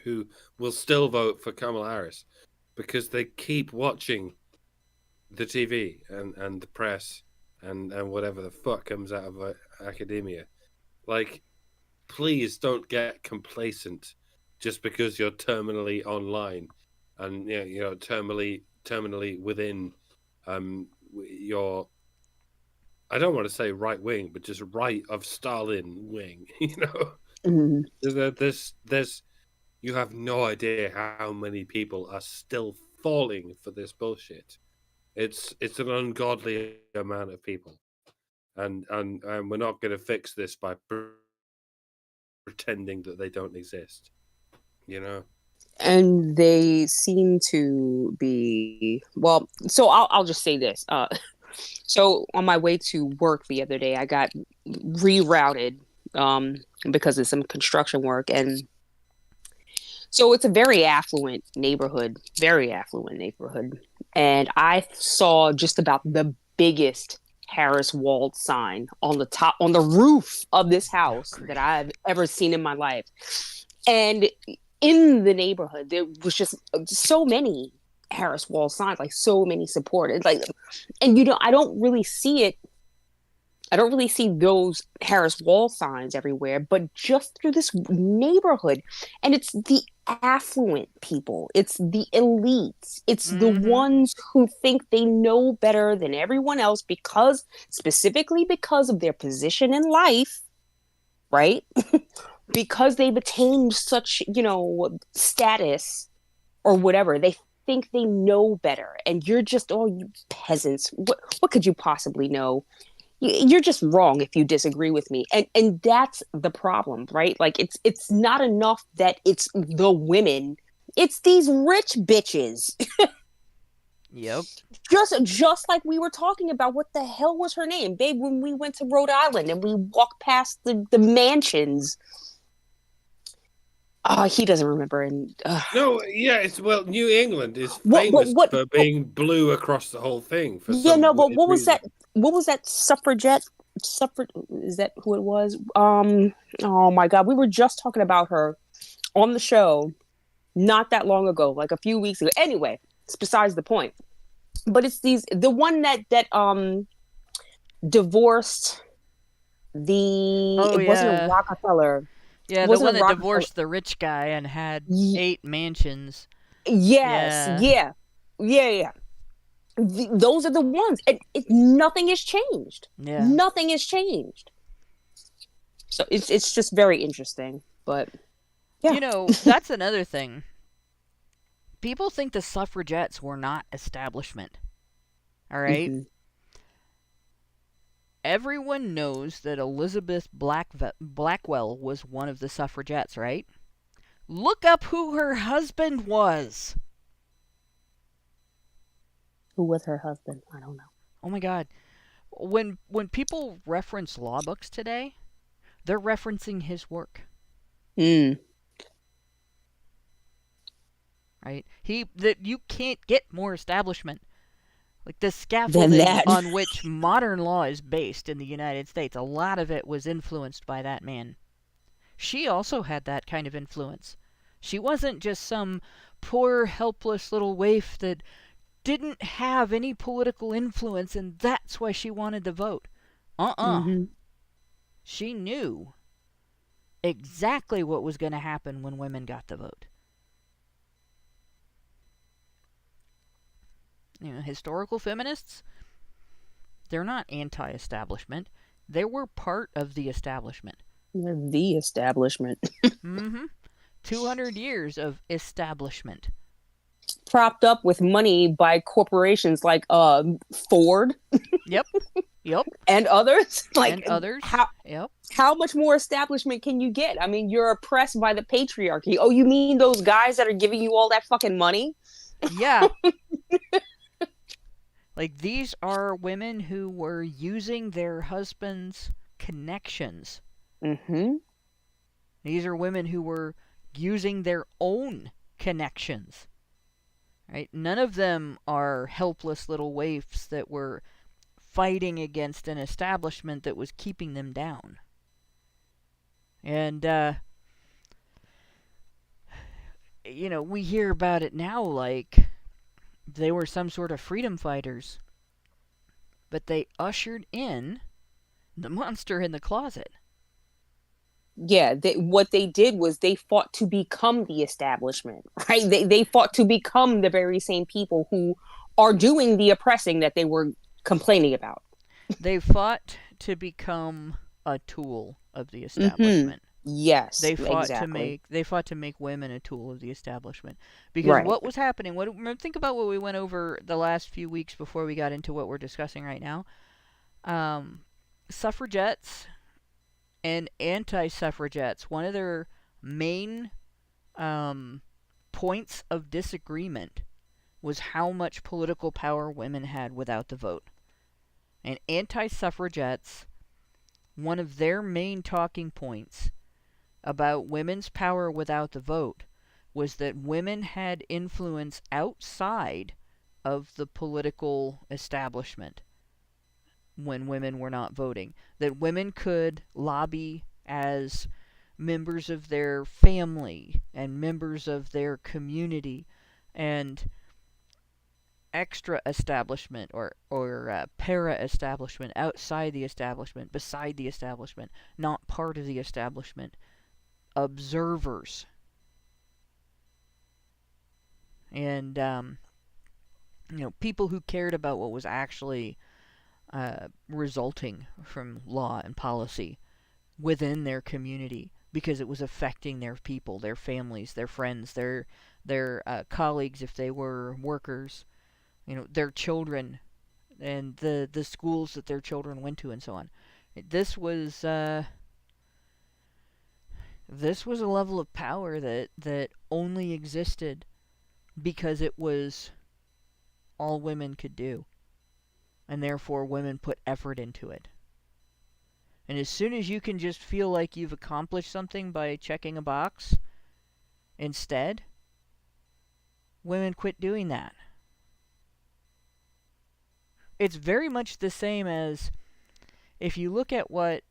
who will still vote for Kamala Harris because they keep watching the TV and the press and whatever the fuck comes out of academia. Like, please don't get complacent just because you're terminally online and terminally within your, I don't want to say right wing, but just right of Stalin wing. There's you have no idea how many people are still falling for this bullshit. It's an ungodly amount of people, and we're not going to fix this by pretending that they don't exist. And they seem to be, well, so I'll just say this. So on my way to work the other day, I got rerouted because of some construction work. And so it's a very affluent neighborhood. And I saw just about the biggest Harris Wald sign on the roof of this house that I've ever seen in my life. And in the neighborhood, there was just so many Harris Wald signs, like so many supported, and I don't really see it. I don't really see those Harris Wald signs everywhere, but just through this neighborhood. And it's the affluent people. It's the elites. It's the ones who think they know better than everyone else specifically because of their position in life, right? Because they've attained such, status or whatever. They think they know better. And you're just, you peasants. What could you possibly know? You're just wrong if you disagree with me. And that's the problem, right? Like, it's not enough that it's the women. It's these rich bitches. Yep. Just like we were talking about, what the hell was her name, babe, when we went to Rhode Island and we walked past the mansions. He doesn't remember. No, yeah, New England is famous for being blue across the whole thing. But what was that? What was that suffragette? Is that who it was? Oh my God, we were just talking about her on the show not that long ago, like a few weeks ago. Anyway, it's besides the point. But it's the one that divorced it wasn't a Rockefeller. Yeah, the one that divorced the rich guy and had 8 mansions. Yes, yeah. Those are the ones, and nothing has changed. Yeah, nothing has changed. So it's just very interesting, but yeah. That's another thing. People think the suffragettes were not establishment. All right. Mm-hmm. Everyone knows that Elizabeth Blackwell was one of the suffragettes, right? Look up who her husband was. Who was her husband? I don't know. Oh my God. When people reference law books today, they're referencing his work. Right? That you can't get more establishment. Like the scaffolding on which modern law is based in the United States, a lot of it was influenced by that man. She also had that kind of influence. She wasn't just some poor, helpless little waif that didn't have any political influence, and that's why she wanted to vote. She knew exactly what was going to happen when women got the vote. Historical feminists, They're not anti-establishment. They were part of the establishment. The establishment. 200 years of establishment. Propped up with money by corporations like Ford. Yep. And others. How much more establishment can you get? I mean, you're oppressed by the patriarchy. Oh, you mean those guys that are giving you all that fucking money? Yeah. Like, these are women who were using their husbands' connections. These are women who were using their own connections. Right? None of them are helpless little waifs that were fighting against an establishment that was keeping them down. And, we hear about it now like they were some sort of freedom fighters, but they ushered in the monster in the closet. Yeah, what they did was they fought to become the establishment, right? They fought to become the very same people who are doing the oppressing that they were complaining about. They fought to become a tool of the establishment. Yes, they fought to make women a tool of the establishment, because what was happening? Think about what we went over the last few weeks before we got into what we're discussing right now. Suffragettes and anti-suffragettes. One of their main points of disagreement was how much political power women had without the vote. And anti-suffragettes, one of their main talking points about women's power without the vote was that women had influence outside of the political establishment when women were not voting. That women could lobby as members of their family and members of their community, and extra establishment or para-establishment, outside the establishment, beside the establishment, not part of the establishment. Observers. And, people who cared about what was actually resulting from law and policy within their community, because it was affecting their people, their families, their friends, their colleagues if they were workers, their children, and the schools that their children went to, and so on. This was a level of power that only existed because it was all women could do. And therefore women put effort into it. And as soon as you can just feel like you've accomplished something by checking a box instead, women quit doing that. It's very much the same as if you look at what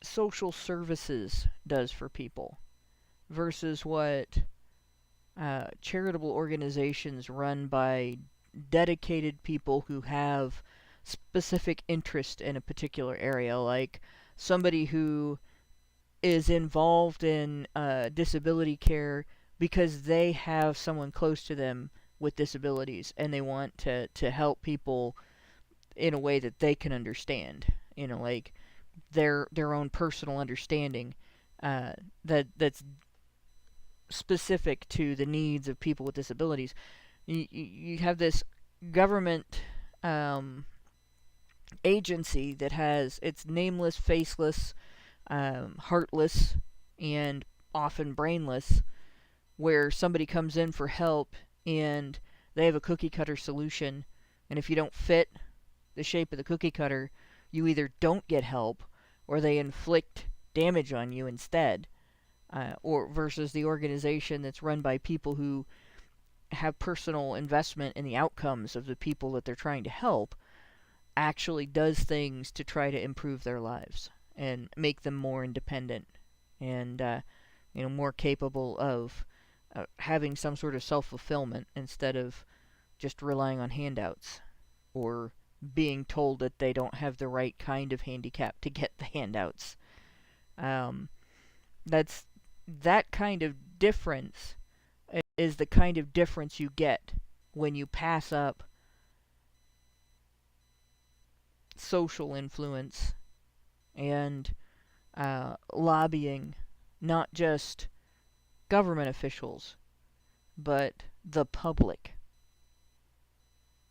social services does for people versus what charitable organizations run by dedicated people who have specific interest in a particular area, like somebody who is involved in disability care because they have someone close to them with disabilities and they want to help people in a way that they can understand, like their own personal understanding that's specific to the needs of people with disabilities. You have this government agency that has, it's nameless, faceless, heartless, and often brainless, where somebody comes in for help and they have a cookie cutter solution, and if you don't fit the shape of the cookie cutter, you either don't get help or they inflict damage on you instead. Or versus the organization that's run by people who have personal investment in the outcomes of the people that they're trying to help, actually does things to try to improve their lives and make them more independent and more capable of having some sort of self-fulfillment instead of just relying on handouts or being told that they don't have the right kind of handicap to get the handouts. That kind of difference is the kind of difference you get when you pass up social influence and lobbying not just government officials, but the public,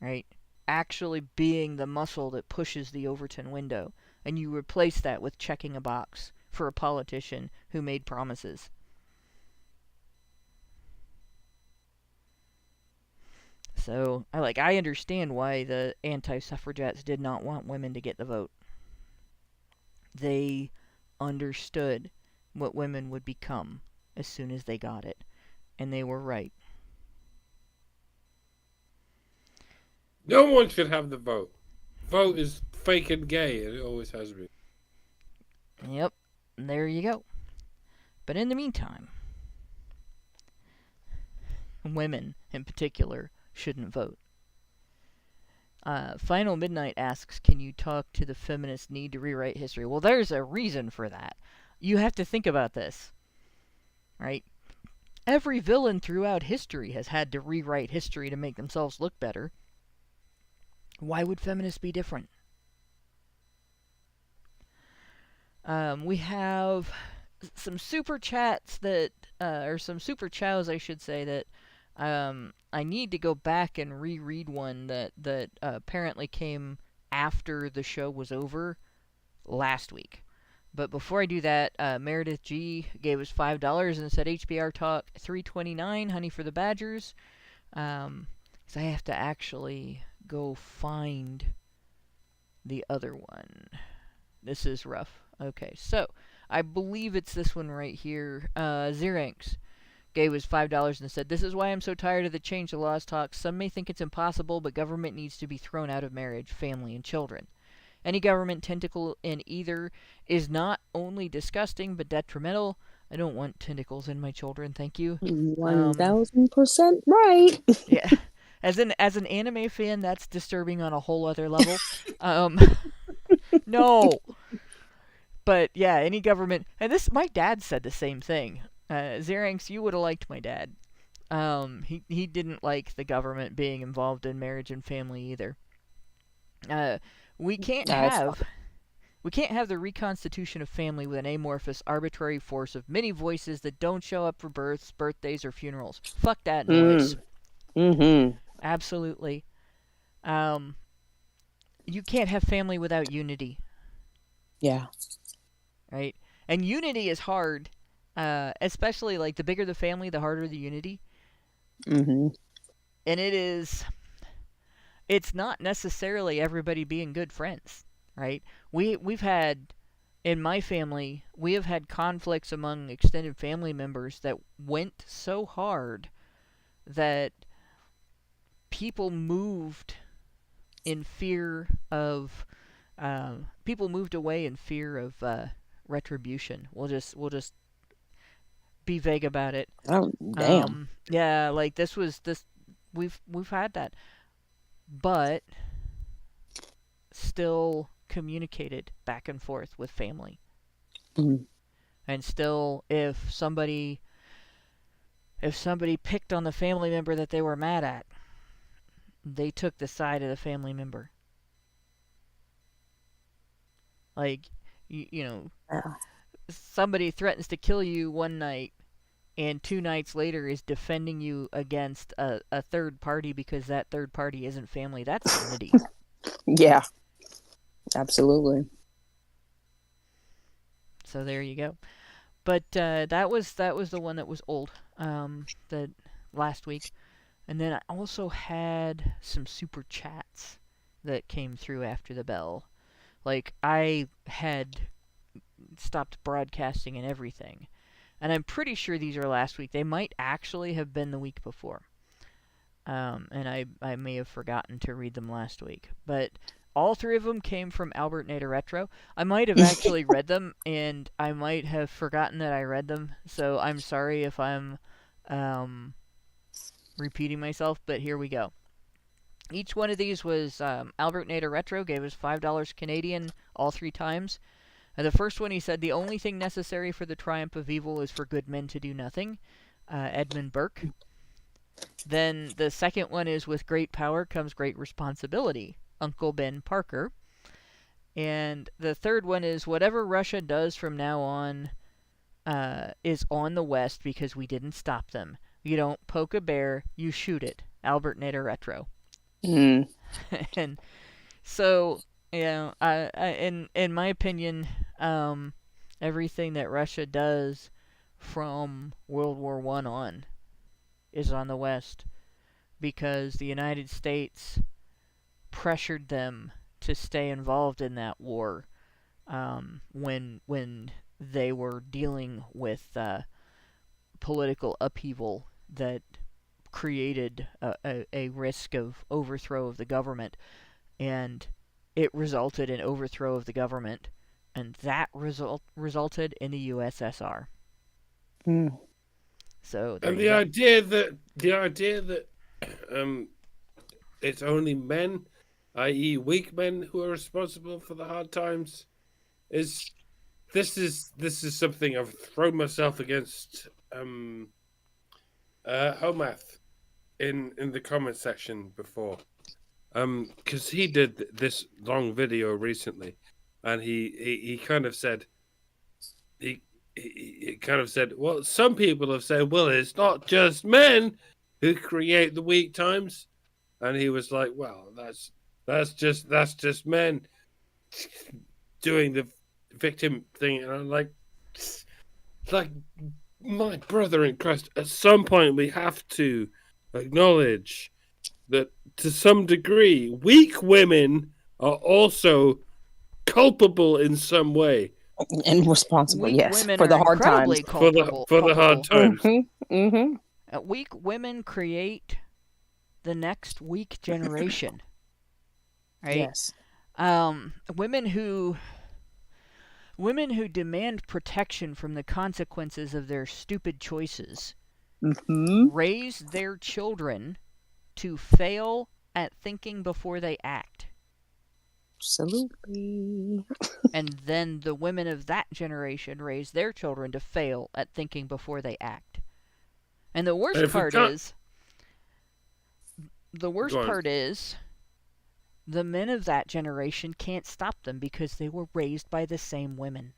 right? Actually being the muscle that pushes the Overton window. And you replace that with checking a box for a politician who made promises. So, I understand why the anti-suffragettes did not want women to get the vote. They understood what women would become as soon as they got it. And they were right. No one should have the vote. Vote is fake and gay, and it always has been. Yep, there you go. But in the meantime, women in particular shouldn't vote. Final Midnight asks, can you talk to the feminist need to rewrite history? Well, there's a reason for that. You have to think about this, right? Every villain throughout history has had to rewrite history to make themselves look better. Why would feminists be different? We have some super chats that, or some super chows, I should say, that I need to go back and reread one that apparently came after the show was over last week. But before I do that, Meredith G gave us $5 and said HBR Talk 329, Honey for the Badgers. So I have to actually go find the other one. This is rough. Okay, so I believe it's this one right here. Xeranx gave us $5 and said, this is why I'm so tired of the change the laws talk. Some may think it's impossible, but government needs to be thrown out of marriage, family, and children. Any government tentacle in either is not only disgusting, but detrimental. I don't want tentacles in my children, thank you. 1000% right. Yeah. As an anime fan, that's disturbing on a whole other level. No. But yeah, any government, and this, my dad said the same thing. Xeranx, you would have liked my dad. He didn't like the government being involved in marriage and family either. We can't have the reconstitution of family with an amorphous, arbitrary force of many voices that don't show up for births, birthdays, or funerals. Fuck that noise. Mm-hmm. Absolutely. You can't have family without unity. Yeah. Right? And unity is hard, especially like the bigger the family, the harder the unity. Mm-hmm. And it's not necessarily everybody being good friends, right? We've had, in my family, we have had conflicts among extended family members that went so hard that people moved in fear of, people moved away in fear of retribution. We'll just be vague about it. Oh, damn. Yeah, like we've had that. But still communicated back and forth with family. Mm-hmm. And still, if somebody picked on the family member that they were mad at, they took the side of the family member. Like, you know, somebody threatens to kill you one night, and 2 nights later is defending you against a third party because that third party isn't family. That's unity. Yeah, absolutely. So there you go. But that was the one that was old, that last week. And then I also had some super chats that came through after the bell. Like, I had stopped broadcasting and everything. And I'm pretty sure these are last week. They might actually have been the week before. And I may have forgotten to read them last week. But all 3 of them came from Albert Nader Retro. I might have actually read them, and I might have forgotten that I read them. So I'm sorry if I'm repeating myself, but here we go. Each one of these was Albert Nader Retro gave us $5 Canadian all 3 times. The first one, he said, the only thing necessary for the triumph of evil is for good men to do nothing. Edmund Burke. Then the second one is, with great power comes great responsibility. Uncle Ben Parker. And the third one is whatever Russia does from now on is on the West because we didn't stop them. You don't poke a bear, you shoot it. Albert Nader Retro. And so, in my opinion, everything that Russia does from World War I on is on the West because the United States pressured them to stay involved in that war when they were dealing with political upheaval that created a risk of overthrow of the government, and it resulted in overthrow of the government, and that resulted in the USSR. So and the idea that it's only men, i.e. weak men, who are responsible for the hard times is something I've thrown myself against Homath in the comment section before, because he did this long video recently, and he kind of said he kind of said, well, some people have said, well, it's not just men who create the weak times, and he was like, well, that's just men doing the victim thing, and I'm like my brother in Christ, at some point we have to acknowledge that to some degree weak women are also culpable in some way and responsible. Weak Yes, women for the are hard times. incredibly For the hard times. Weak women create the next weak generation, right? Yes. Women who demand protection from the consequences of their stupid choices raise their children to fail at thinking before they act. Absolutely. And then the women of that generation raise their children to fail at thinking before they act. And the worst part is the men of that generation can't stop them because they were raised by the same women.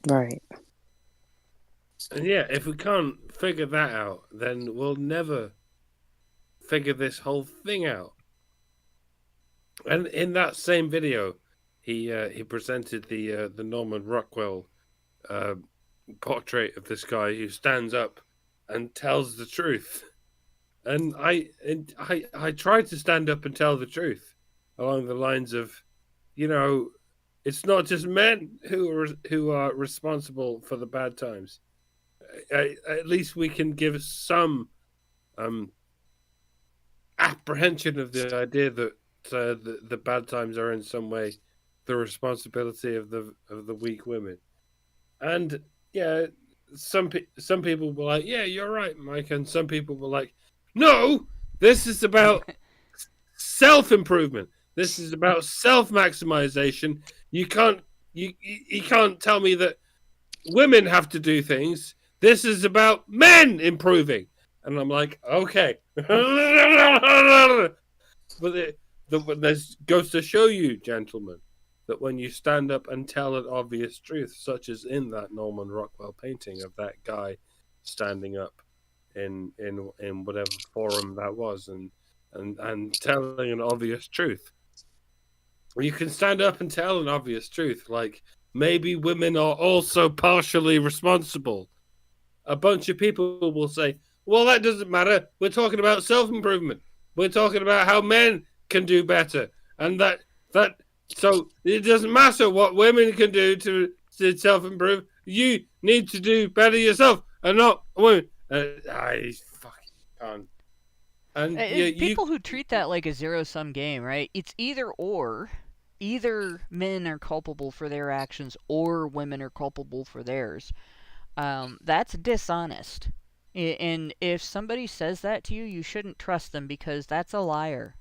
Right. And yeah, if we can't figure that out, then we'll never figure this whole thing out. And in that same video, he presented the Norman Rockwell portrait of this guy who stands up and tells the truth. And I tried to stand up and tell the truth along the lines of, it's not just men who are responsible for the bad times. At least we can give some apprehension of the idea that the bad times are in some way the responsibility of the weak women. And yeah, some people were like, yeah, you're right, Mike, and some people were like, no, this is about self-improvement. This is about self-maximization. You can't tell me that women have to do things. This is about men improving. And I'm like, okay. But this goes to show you, gentlemen, that when you stand up and tell an obvious truth, such as in that Norman Rockwell painting of that guy standing up in whatever forum that was and telling an obvious truth, you can stand up and tell an obvious truth, like maybe women are also partially responsible. A bunch of people will say, well, that doesn't matter. We're talking about self-improvement. We're talking about how men can do better. And so it doesn't matter what women can do to self-improve. You need to do better yourself and not women. I fucking can't. And people who treat that like a zero-sum game, right? It's either or. Either men are culpable for their actions or women are culpable for theirs. That's dishonest. And if somebody says that to you, you shouldn't trust them because that's a liar.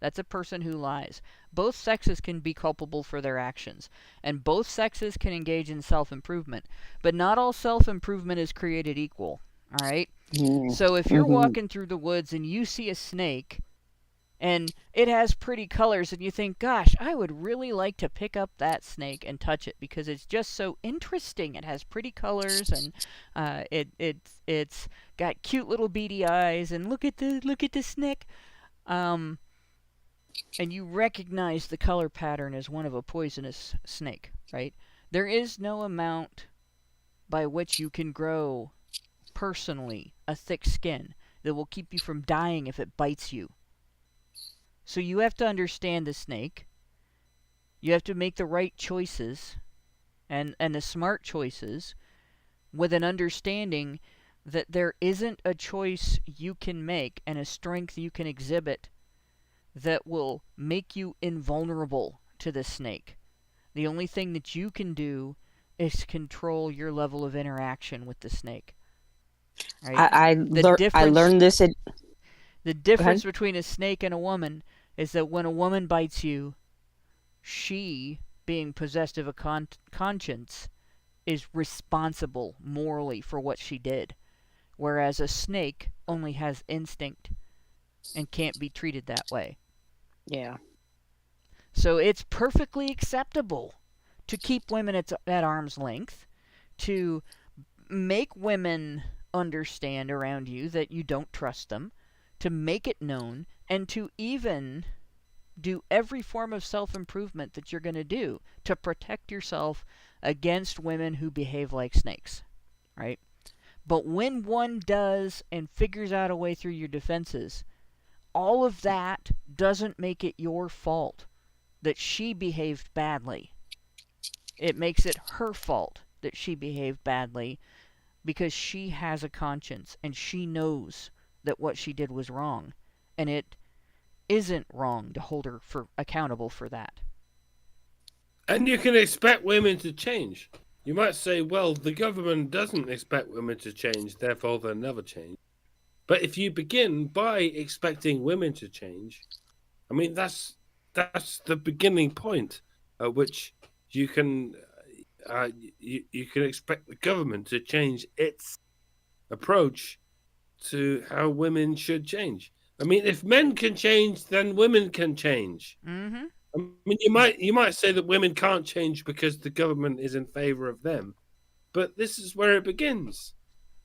That's a person who lies. Both sexes can be culpable for their actions, and both sexes can engage in self-improvement. But not all self-improvement is created equal, all right? So if you're walking through the woods and you see a snake, And it has pretty colors, and you think, gosh, I would really like to pick up that snake and touch it because it's just so interesting. It has pretty colors, and it's got cute little beady eyes, and look at the snake. And you recognize the color pattern as one of a poisonous snake, right? There is no amount by which you can grow personally a thick skin that will keep you from dying if it bites you. So you have to understand the snake. You have to make the right choices and the smart choices with an understanding that there isn't a choice you can make and a strength you can exhibit that will make you invulnerable to the snake. The only thing that you can do is control your level of interaction with the snake. Right? I learned this at... The difference between a snake and a woman is that when a woman bites you, she, being possessed of a conscience, is responsible morally for what she did, whereas a snake only has instinct and can't be treated that way. Yeah. So it's perfectly acceptable to keep women at arm's length, to make women understand around you that you don't trust them, to make it known, and to even do every form of self-improvement that you're going to do to protect yourself against women who behave like snakes, right? But when one does and figures out a way through your defenses, all of that doesn't make it your fault that she behaved badly. It makes it her fault that she behaved badly because she has a conscience and she knows that what she did was wrong, and it isn't wrong to hold her accountable for that. And you can expect women to change. You might say, well, the government doesn't expect women to change, therefore they'll never change. But if you begin by expecting women to change, I mean, that's the beginning point at which you can you can expect the government to change its approach to how women should change. I mean, if men can change, then women can change. Mm-hmm. I mean, you might say that women can't change because the government is in favor of them, but this is where it begins.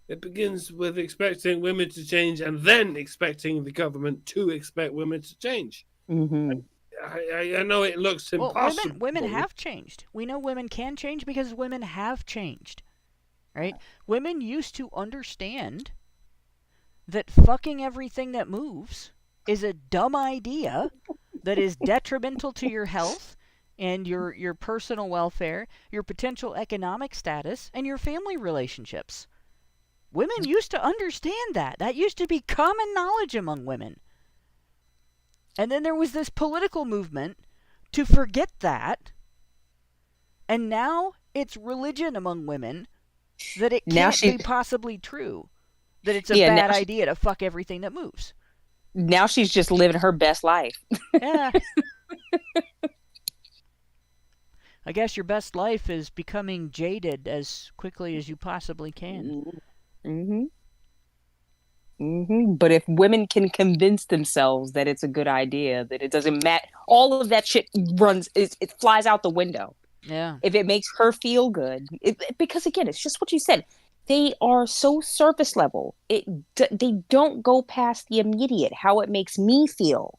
It begins with expecting women to change and then expecting the government to expect women to change. Mm-hmm. I know it looks impossible. Well, women have changed. We know women can change because women have changed, right? Women used to understand that fucking everything that moves is a dumb idea that is detrimental to your health and your personal welfare, your potential economic status, and your family relationships. Women used to understand that. That used to be common knowledge among women. And then there was this political movement to forget that. And now it's religion among women that it can't be possibly true. That it's a bad idea to fuck everything that moves. Now she's just living her best life. Yeah. I guess your best life is becoming jaded as quickly as you possibly can. Mm-hmm. Mm-hmm. But if women can convince themselves that it's a good idea, that it doesn't matter, all of that shit it flies out the window. Yeah. If it makes her feel good, because again, it's just what you said. They are so surface level. They don't go past the immediate, how it makes me feel.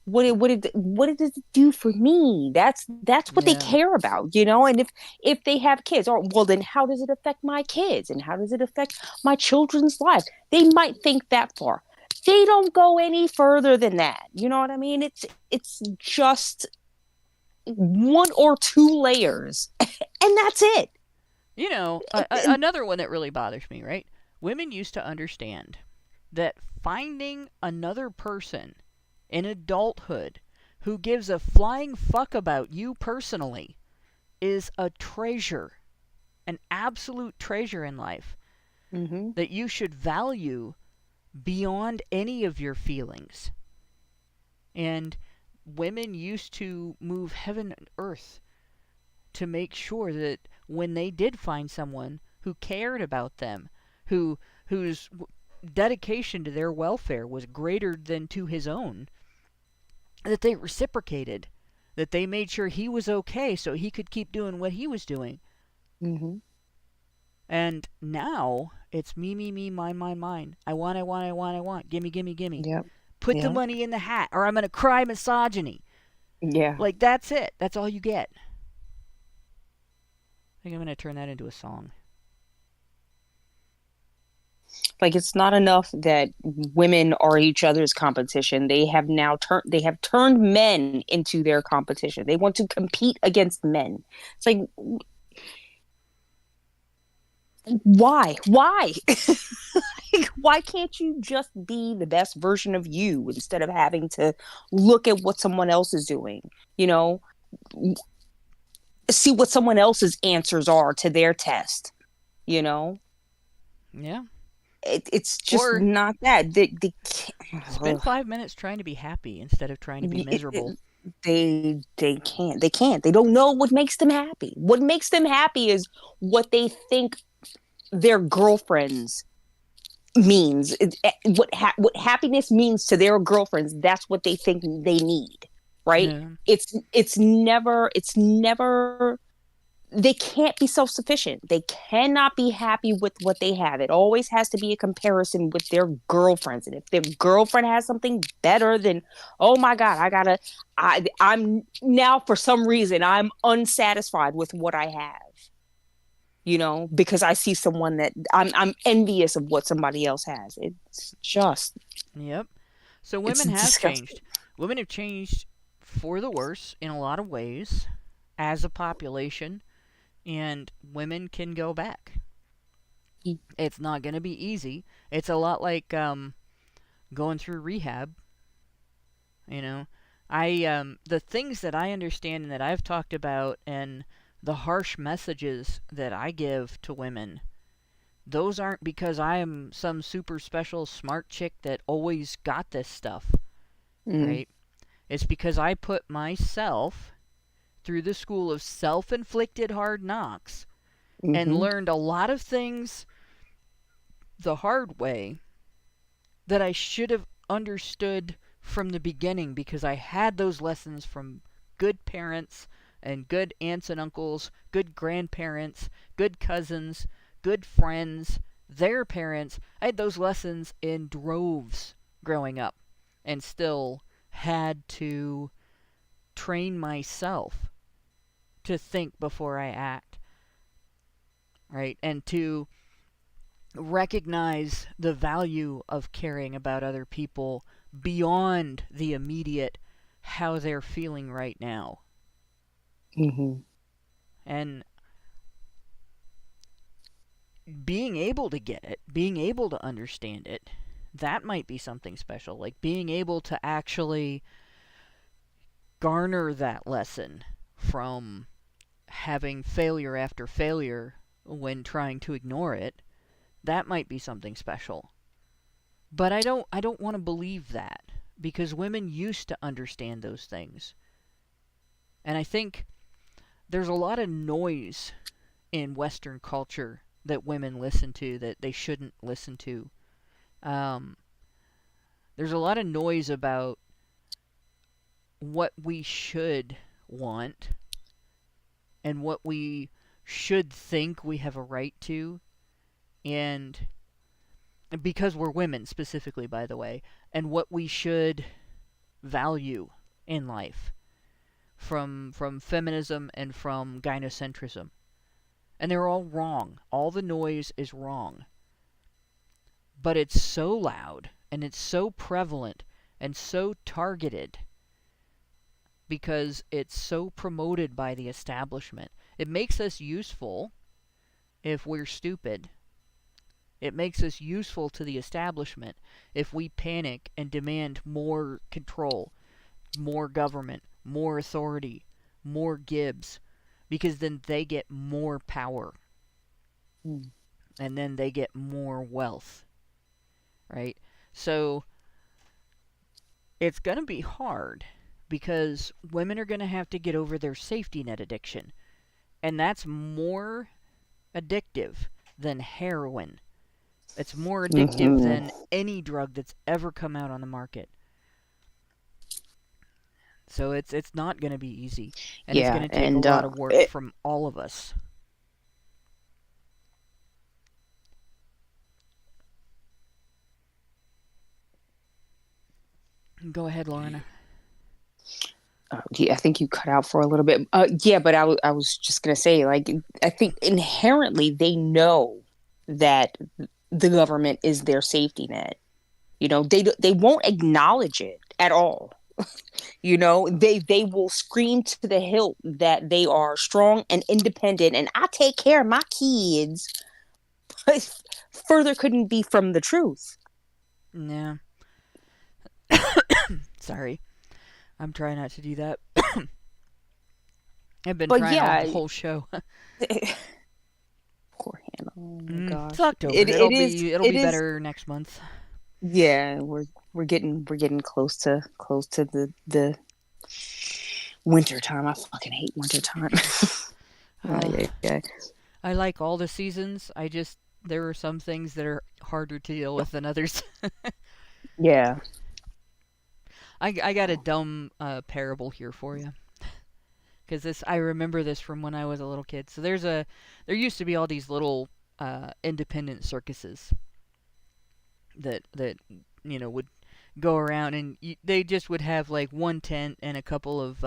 What does it do for me? That's what they care about, you know. And if they have kids, then how does it affect my kids, and how does it affect my children's lives? They might think that far. They don't go any further than that. You know what I mean? It's just one or two layers, and that's it. You know, another one that really bothers me, right? Women used to understand that finding another person in adulthood who gives a flying fuck about you personally is a treasure, an absolute treasure in life that you should value beyond any of your feelings. And women used to move heaven and earth to make sure that when they did find someone who cared about them, whose dedication to their welfare was greater than to his own, that they reciprocated, that they made sure he was okay so he could keep doing what he was doing. Mm-hmm. And now it's me, mine. I want. Gimme. Yep. Put the Yep. money in the hat or I'm going to cry misogyny. Yeah. Like, that's it. That's all you get. I think I'm going to turn that into a song. Like, it's not enough that women are each other's competition. They have turned men into their competition. They want to compete against men. It's like, why? Like, why can't you just be the best version of you instead of having to look at what someone else is doing? You know, see what someone else's answers are to their test. You know? Yeah. It's just Or not that. They can't. Spend 5 minutes trying to be happy instead of trying to be miserable. They can't. They don't know what makes them happy. What makes them happy is what they think their girlfriends means. What happiness means to their girlfriends. That's what they think they need. Right? Yeah. It's never. They can't be self-sufficient. They cannot be happy with what they have. It always has to be a comparison with their girlfriends. And if their girlfriend has something better, then, oh my God, I'm now, for some reason, I'm unsatisfied with what I have. You know, because I see someone that I'm envious of what somebody else has. It's just. Yep. So women have changed. Women have changed for the worse in a lot of ways as a population. And women can go back. It's not going to be easy. It's a lot like going through rehab. You know, the things that I understand and that I've talked about and the harsh messages that I give to women, those aren't because I am some super special smart chick that always got this stuff, right? It's because I put myself through the school of self-inflicted hard knocks and learned a lot of things the hard way that I should have understood from the beginning because I had those lessons from good parents and good aunts and uncles, good grandparents, good cousins, good friends, their parents. I had those lessons in droves growing up and still had to train myself to think before I act, right? And to recognize the value of caring about other people beyond the immediate how they're feeling right now. And being able to get it, being able to understand it, that might be something special. Like being able to actually garner that lesson from having failure after failure when trying to ignore it, that might be something special. But I don't want to believe that because women used to understand those things. And I think there's a lot of noise in Western culture that women listen to that they shouldn't listen to. There's a lot of noise about what we should want and what we should think we have a right to, and because we're women specifically, by the way, and what we should value in life from feminism and from gyocentrism. And they're all wrong. All the noise is wrong. But it's so loud, and it's so prevalent, and so targeted because it's so promoted by the establishment. It makes us useful if we're stupid. It makes us useful to the establishment if we panic and demand more control, more government, more authority, more Gibbs, because then they get more power. And then they get more wealth. Right? So it's going to be hard because women are going to have to get over their safety net addiction. And that's more addictive than heroin. It's more addictive than any drug that's ever come out on the market. So it's not going to be easy, and it's Yeah, going to take a and lot of work from all of us. Go ahead, Lorna. Yeah, I think you cut out for a little bit. Yeah, but I was just gonna say, like, I think inherently they know that the government is their safety net. You know, they won't acknowledge it at all. You know, they will scream to the hilt that they are strong and independent, and I take care of my kids. But further couldn't be from the truth. Yeah. Sorry. I'm trying not to do that. I've been But trying yeah, all the whole show. poor Hannah. Oh my gosh. It's October. It It'll be is better next month. Yeah, we're getting close to the winter time. I fucking hate winter time. Yeah. I like all the seasons. There are some things that are harder to deal with than others. Yeah. I got a dumb parable here for you. Because I remember this from when I was a little kid. So there used to be all these little independent circuses that would go around, and they just would have like one tent and a couple of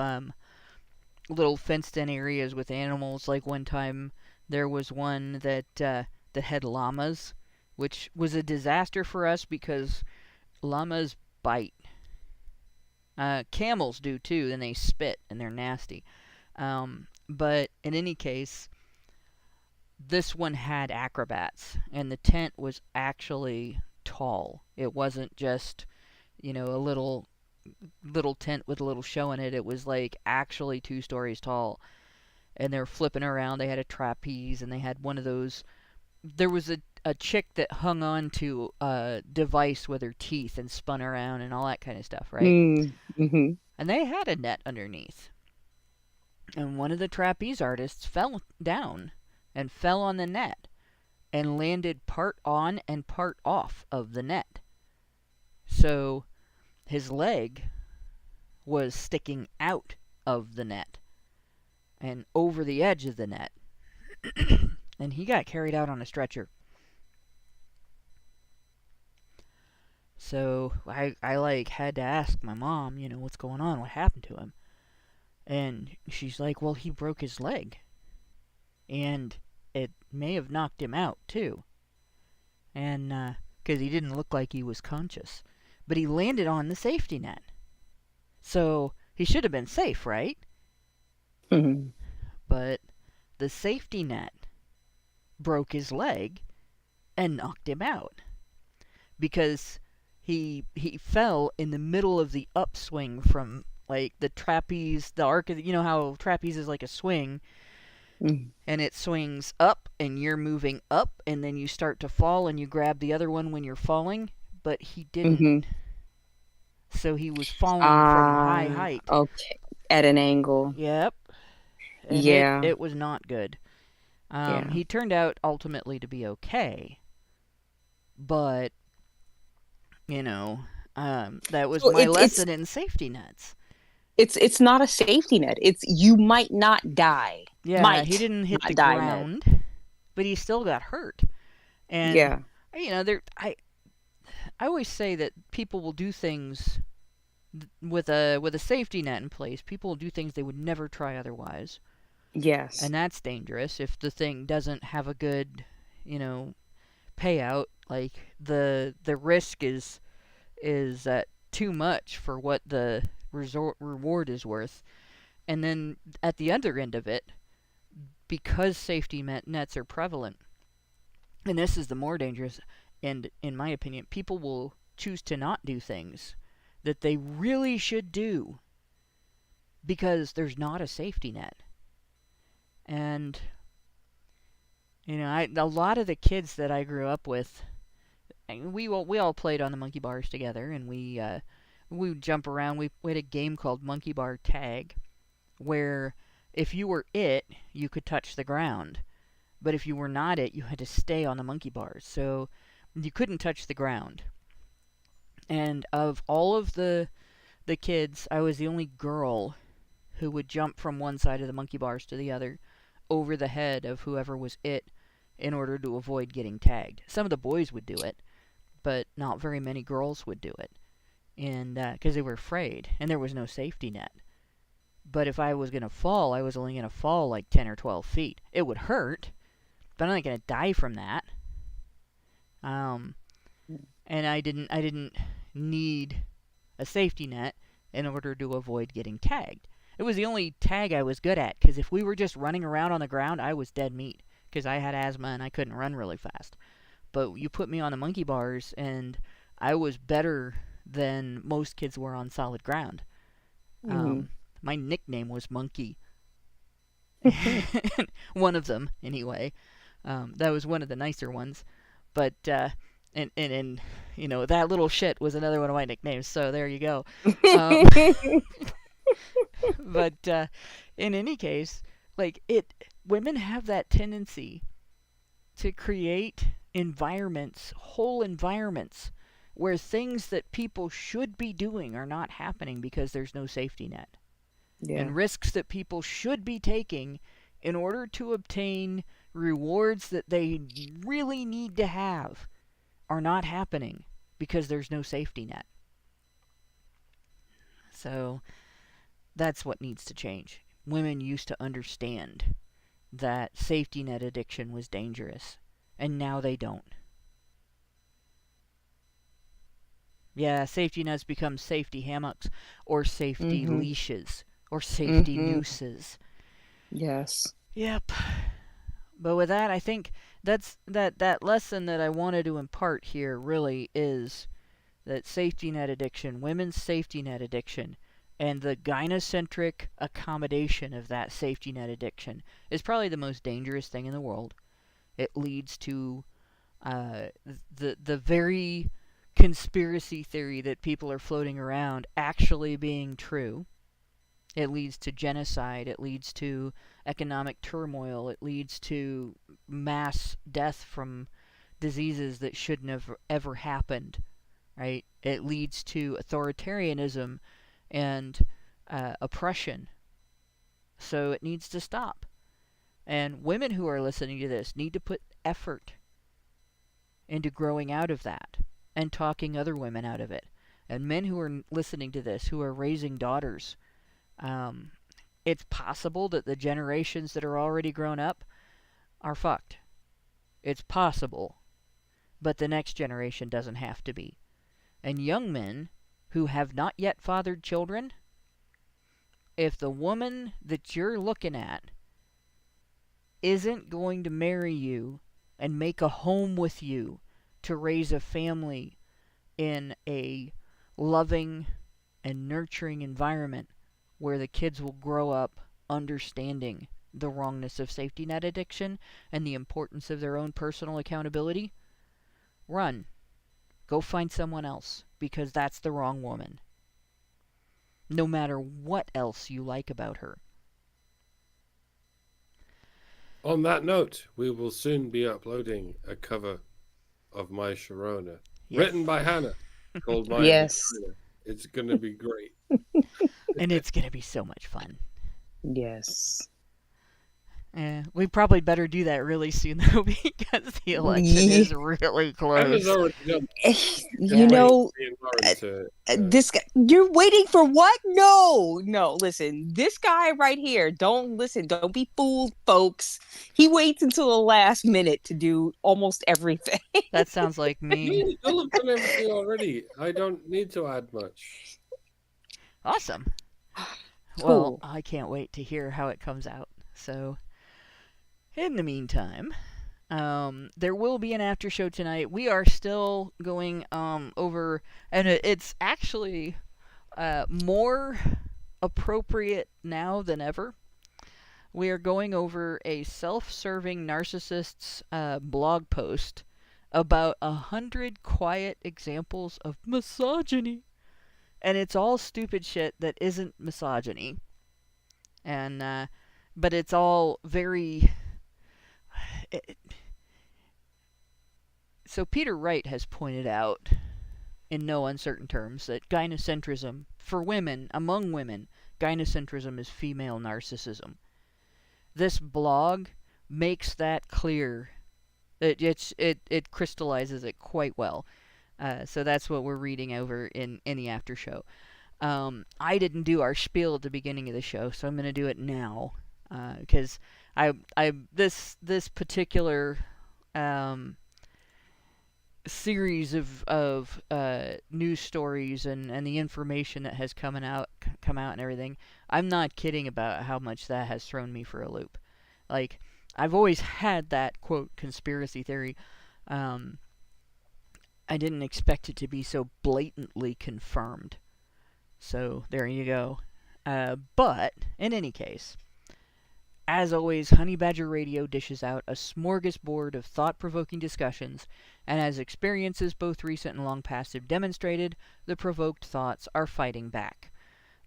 little fenced-in areas with animals. Like one time there was one that had llamas, which was a disaster for us because llamas bite. Camels do too, and they spit, and they're nasty. But in any case, this one had acrobats, and the tent was actually tall. It wasn't just, a little tent with a little show in it. It was like actually 2 stories tall, and they're flipping around. They had a trapeze, and they had one of those. There was a chick that hung on to a device with her teeth and spun around and all that kind of stuff, right? Mm-hmm. And they had a net underneath. And one of the trapeze artists fell down and fell on the net and landed part on and part off of the net. So his leg was sticking out of the net and over the edge of the net. And he got carried out on a stretcher. So I had to ask my mom, what's going on? What happened to him? And she's like, well, he broke his leg. And it may have knocked him out, too. And, because he didn't look like he was conscious. But he landed on the safety net. So he should have been safe, right? Mm-hmm. But the safety net broke his leg and knocked him out. Because he fell in the middle of the upswing from, like, the trapeze, the arc of, how trapeze is like a swing, and it swings up, and you're moving up, and then you start to fall, and you grab the other one when you're falling, but he didn't. Mm-hmm. So he was falling from high height. Okay, at an angle. Yep. And yeah. It was not good. He turned out ultimately to be okay, but that was my lesson in safety nets. It's not a safety net. It's you might not die. Yeah, he didn't hit the ground, but he still got hurt. And I always say that people will do things with a safety net in place. People will do things they would never try otherwise. Yes. And that's dangerous if the thing doesn't have a good, payout. Like the risk is too much for what the reward is worth. And then at the other end of it, because safety nets are prevalent, and this is the more dangerous, and in my opinion, people will choose to not do things that they really should do because there's not a safety net. And a lot of the kids that I grew up with, we all played on the monkey bars together, and we would jump around. We had a game called Monkey Bar Tag, where if you were it, you could touch the ground, but if you were not it, you had to stay on the monkey bars. So you couldn't touch the ground. And of all of the the kids, I was the only girl who would jump from one side of the monkey bars to the other over the head of whoever was it in order to avoid getting tagged. Some of the boys would do it, but not very many girls would do it, and because they were afraid, and there was no safety net. But if I was going to fall, I was only going to fall like 10 or 12 feet. It would hurt, but I'm not going to die from that. And I didn't need a safety net in order to avoid getting tagged. It was the only tag I was good at, because if we were just running around on the ground, I was dead meat, because I had asthma and I couldn't run really fast. But you put me on the monkey bars, and I was better than most kids were on solid ground. My nickname was Monkey. One of them, anyway. That was one of the nicer ones. But, and you know, that little shit was another one of my nicknames, so there you go. But in any case, like, women have that tendency to create environments, whole environments, where things that people should be doing are not happening because there's no safety net. Yeah. And risks that people should be taking in order to obtain rewards that they really need to have are not happening because there's no safety net. So that's what needs to change. Women used to understand that safety net addiction was dangerous, and now they don't. Yeah, safety nets become safety hammocks or safety leashes or safety nooses. Yes. Yep. But with that, I think that's that lesson that I wanted to impart here really is that safety net addiction, women's safety net addiction, and the gynocentric accommodation of that safety net addiction is probably the most dangerous thing in the world. It leads to the very conspiracy theory that people are floating around actually being true. It leads to genocide. It leads to economic turmoil. It leads to mass death from diseases that shouldn't have ever happened, right? It leads to authoritarianism and oppression. So it needs to stop. And women who are listening to this need to put effort into growing out of that and talking other women out of it. And men who are listening to this, who are raising daughters, it's possible that the generations that are already grown up are fucked. It's possible. But the next generation doesn't have to be. And young men who have not yet fathered children, if the woman that you're looking at isn't going to marry you and make a home with you to raise a family in a loving and nurturing environment where the kids will grow up understanding the wrongness of safety net addiction and the importance of their own personal accountability, run. Go find someone else, because that's the wrong woman. No matter what else you like about her. On that note, we will soon be uploading a cover of My Sharona, written by Hannah, called My Sharona. It's going to be great. And it's going to be so much fun. Yes. We probably better do that really soon, though, because the election is really close. You know, this guy, you're waiting for what? No, listen, this guy right here, don't be fooled, folks. He waits until the last minute to do almost everything. That sounds like me. You'll have done everything already. I don't need to add much. Awesome. Cool. Well, I can't wait to hear how it comes out. So, in the meantime, there will be an after show tonight. We are still going over, and it's actually more appropriate now than ever. We are going over a self-serving narcissist's blog post about 100 quiet examples of misogyny. And it's all stupid shit that isn't misogyny. And, but it's all very... So Peter Wright has pointed out, in no uncertain terms, that gynocentrism for women, among women, gyocentrism is female narcissism. This blog makes that clear. It crystallizes it quite well. So that's what we're reading over in the after show. I didn't do our spiel at the beginning of the show, so I'm going to do it now, because this particular series of news stories and the information that has come out and everything, I'm not kidding about how much that has thrown me for a loop. Like, I've always had that, quote, conspiracy theory. I didn't expect it to be so blatantly confirmed. So, there you go. But, in any case, as always, Honey Badger Radio dishes out a smorgasbord of thought-provoking discussions, and as experiences both recent and long past have demonstrated, the provoked thoughts are fighting back.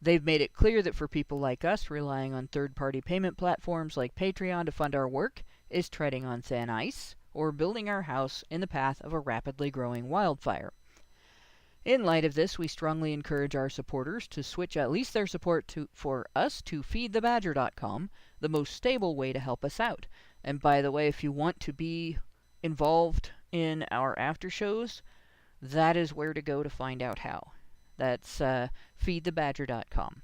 They've made it clear that for people like us, relying on third-party payment platforms like Patreon to fund our work is treading on thin ice, or building our house in the path of a rapidly growing wildfire. In light of this, we strongly encourage our supporters to switch at least their support for us to feedthebadger.com, the most stable way to help us out. And by the way, if you want to be involved in our after shows, that is where to go to find out how. That's feedthebadger.com.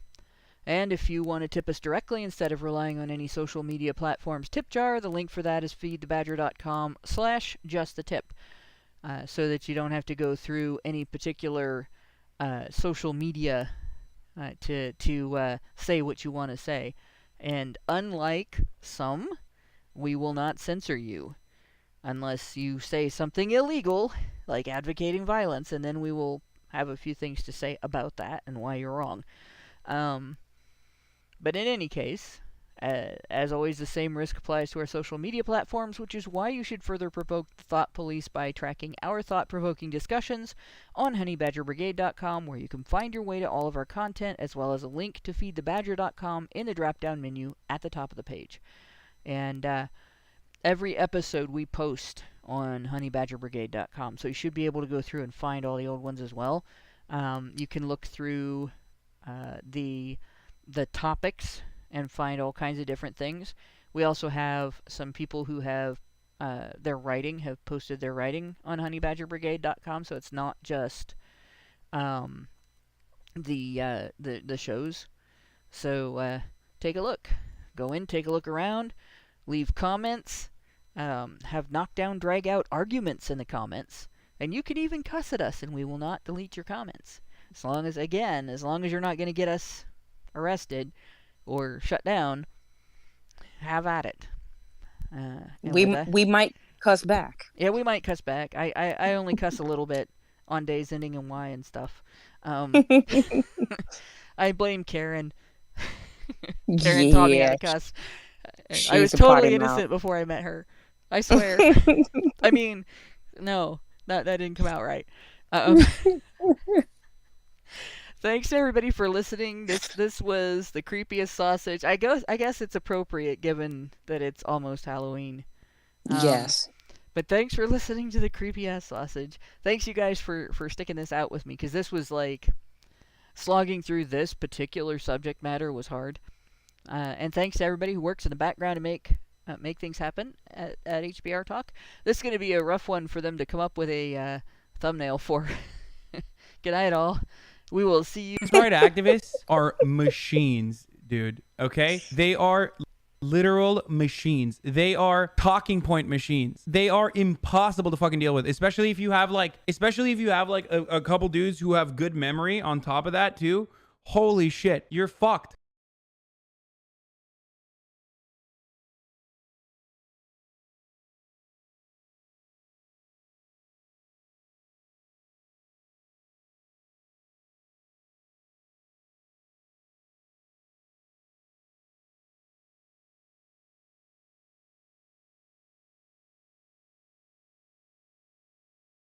And if you want to tip us directly instead of relying on any social media platforms tip jar, the link for that is feedthebadger.com/justthetip. So that you don't have to go through any particular social media to say what you want to say. And unlike some, we will not censor you unless you say something illegal, like advocating violence, and then we will have a few things to say about that and why you're wrong. But in any case, as always, the same risk applies to our social media platforms, which is why you should further provoke the thought police by tracking our thought-provoking discussions on honeybadgerbrigade.com, where you can find your way to all of our content, as well as a link to feedthebadger.com in the drop-down menu at the top of the page. And every episode we post on honeybadgerbrigade.com, so you should be able to go through and find all the old ones as well. You can look through the topics and find all kinds of different things. We also have some people who have posted their writing on honeybadgerbrigade.com, so it's not just the shows. So take a look. Go in, take a look around, leave comments, have knockdown, drag out arguments in the comments, and you can even cuss at us and we will not delete your comments. As long as you're not going to get us arrested or shut down, have at it. We might cuss back. Yeah, we might cuss back. I only cuss a little bit on days ending in Y and stuff. I blame Karen. Karen taught me how to cuss. I was totally innocent before I met her. I swear. I mean, no, that didn't come out right. Thanks everybody for listening. This was the creepiest sausage. I guess it's appropriate given that it's almost Halloween. Yes. But thanks for listening to the creepy ass sausage. Thanks you guys for sticking this out with me, because this was like slogging through this particular subject matter was hard. And thanks to everybody who works in the background to make things happen at HBR Talk. This is going to be a rough one for them to come up with a thumbnail for. Good night, all. We will see you. Right, activists are machines, dude. Okay? They are literal machines. They are talking point machines. They are impossible to fucking deal with, especially if you have like a couple dudes who have good memory on top of that too. Holy shit, you're fucked.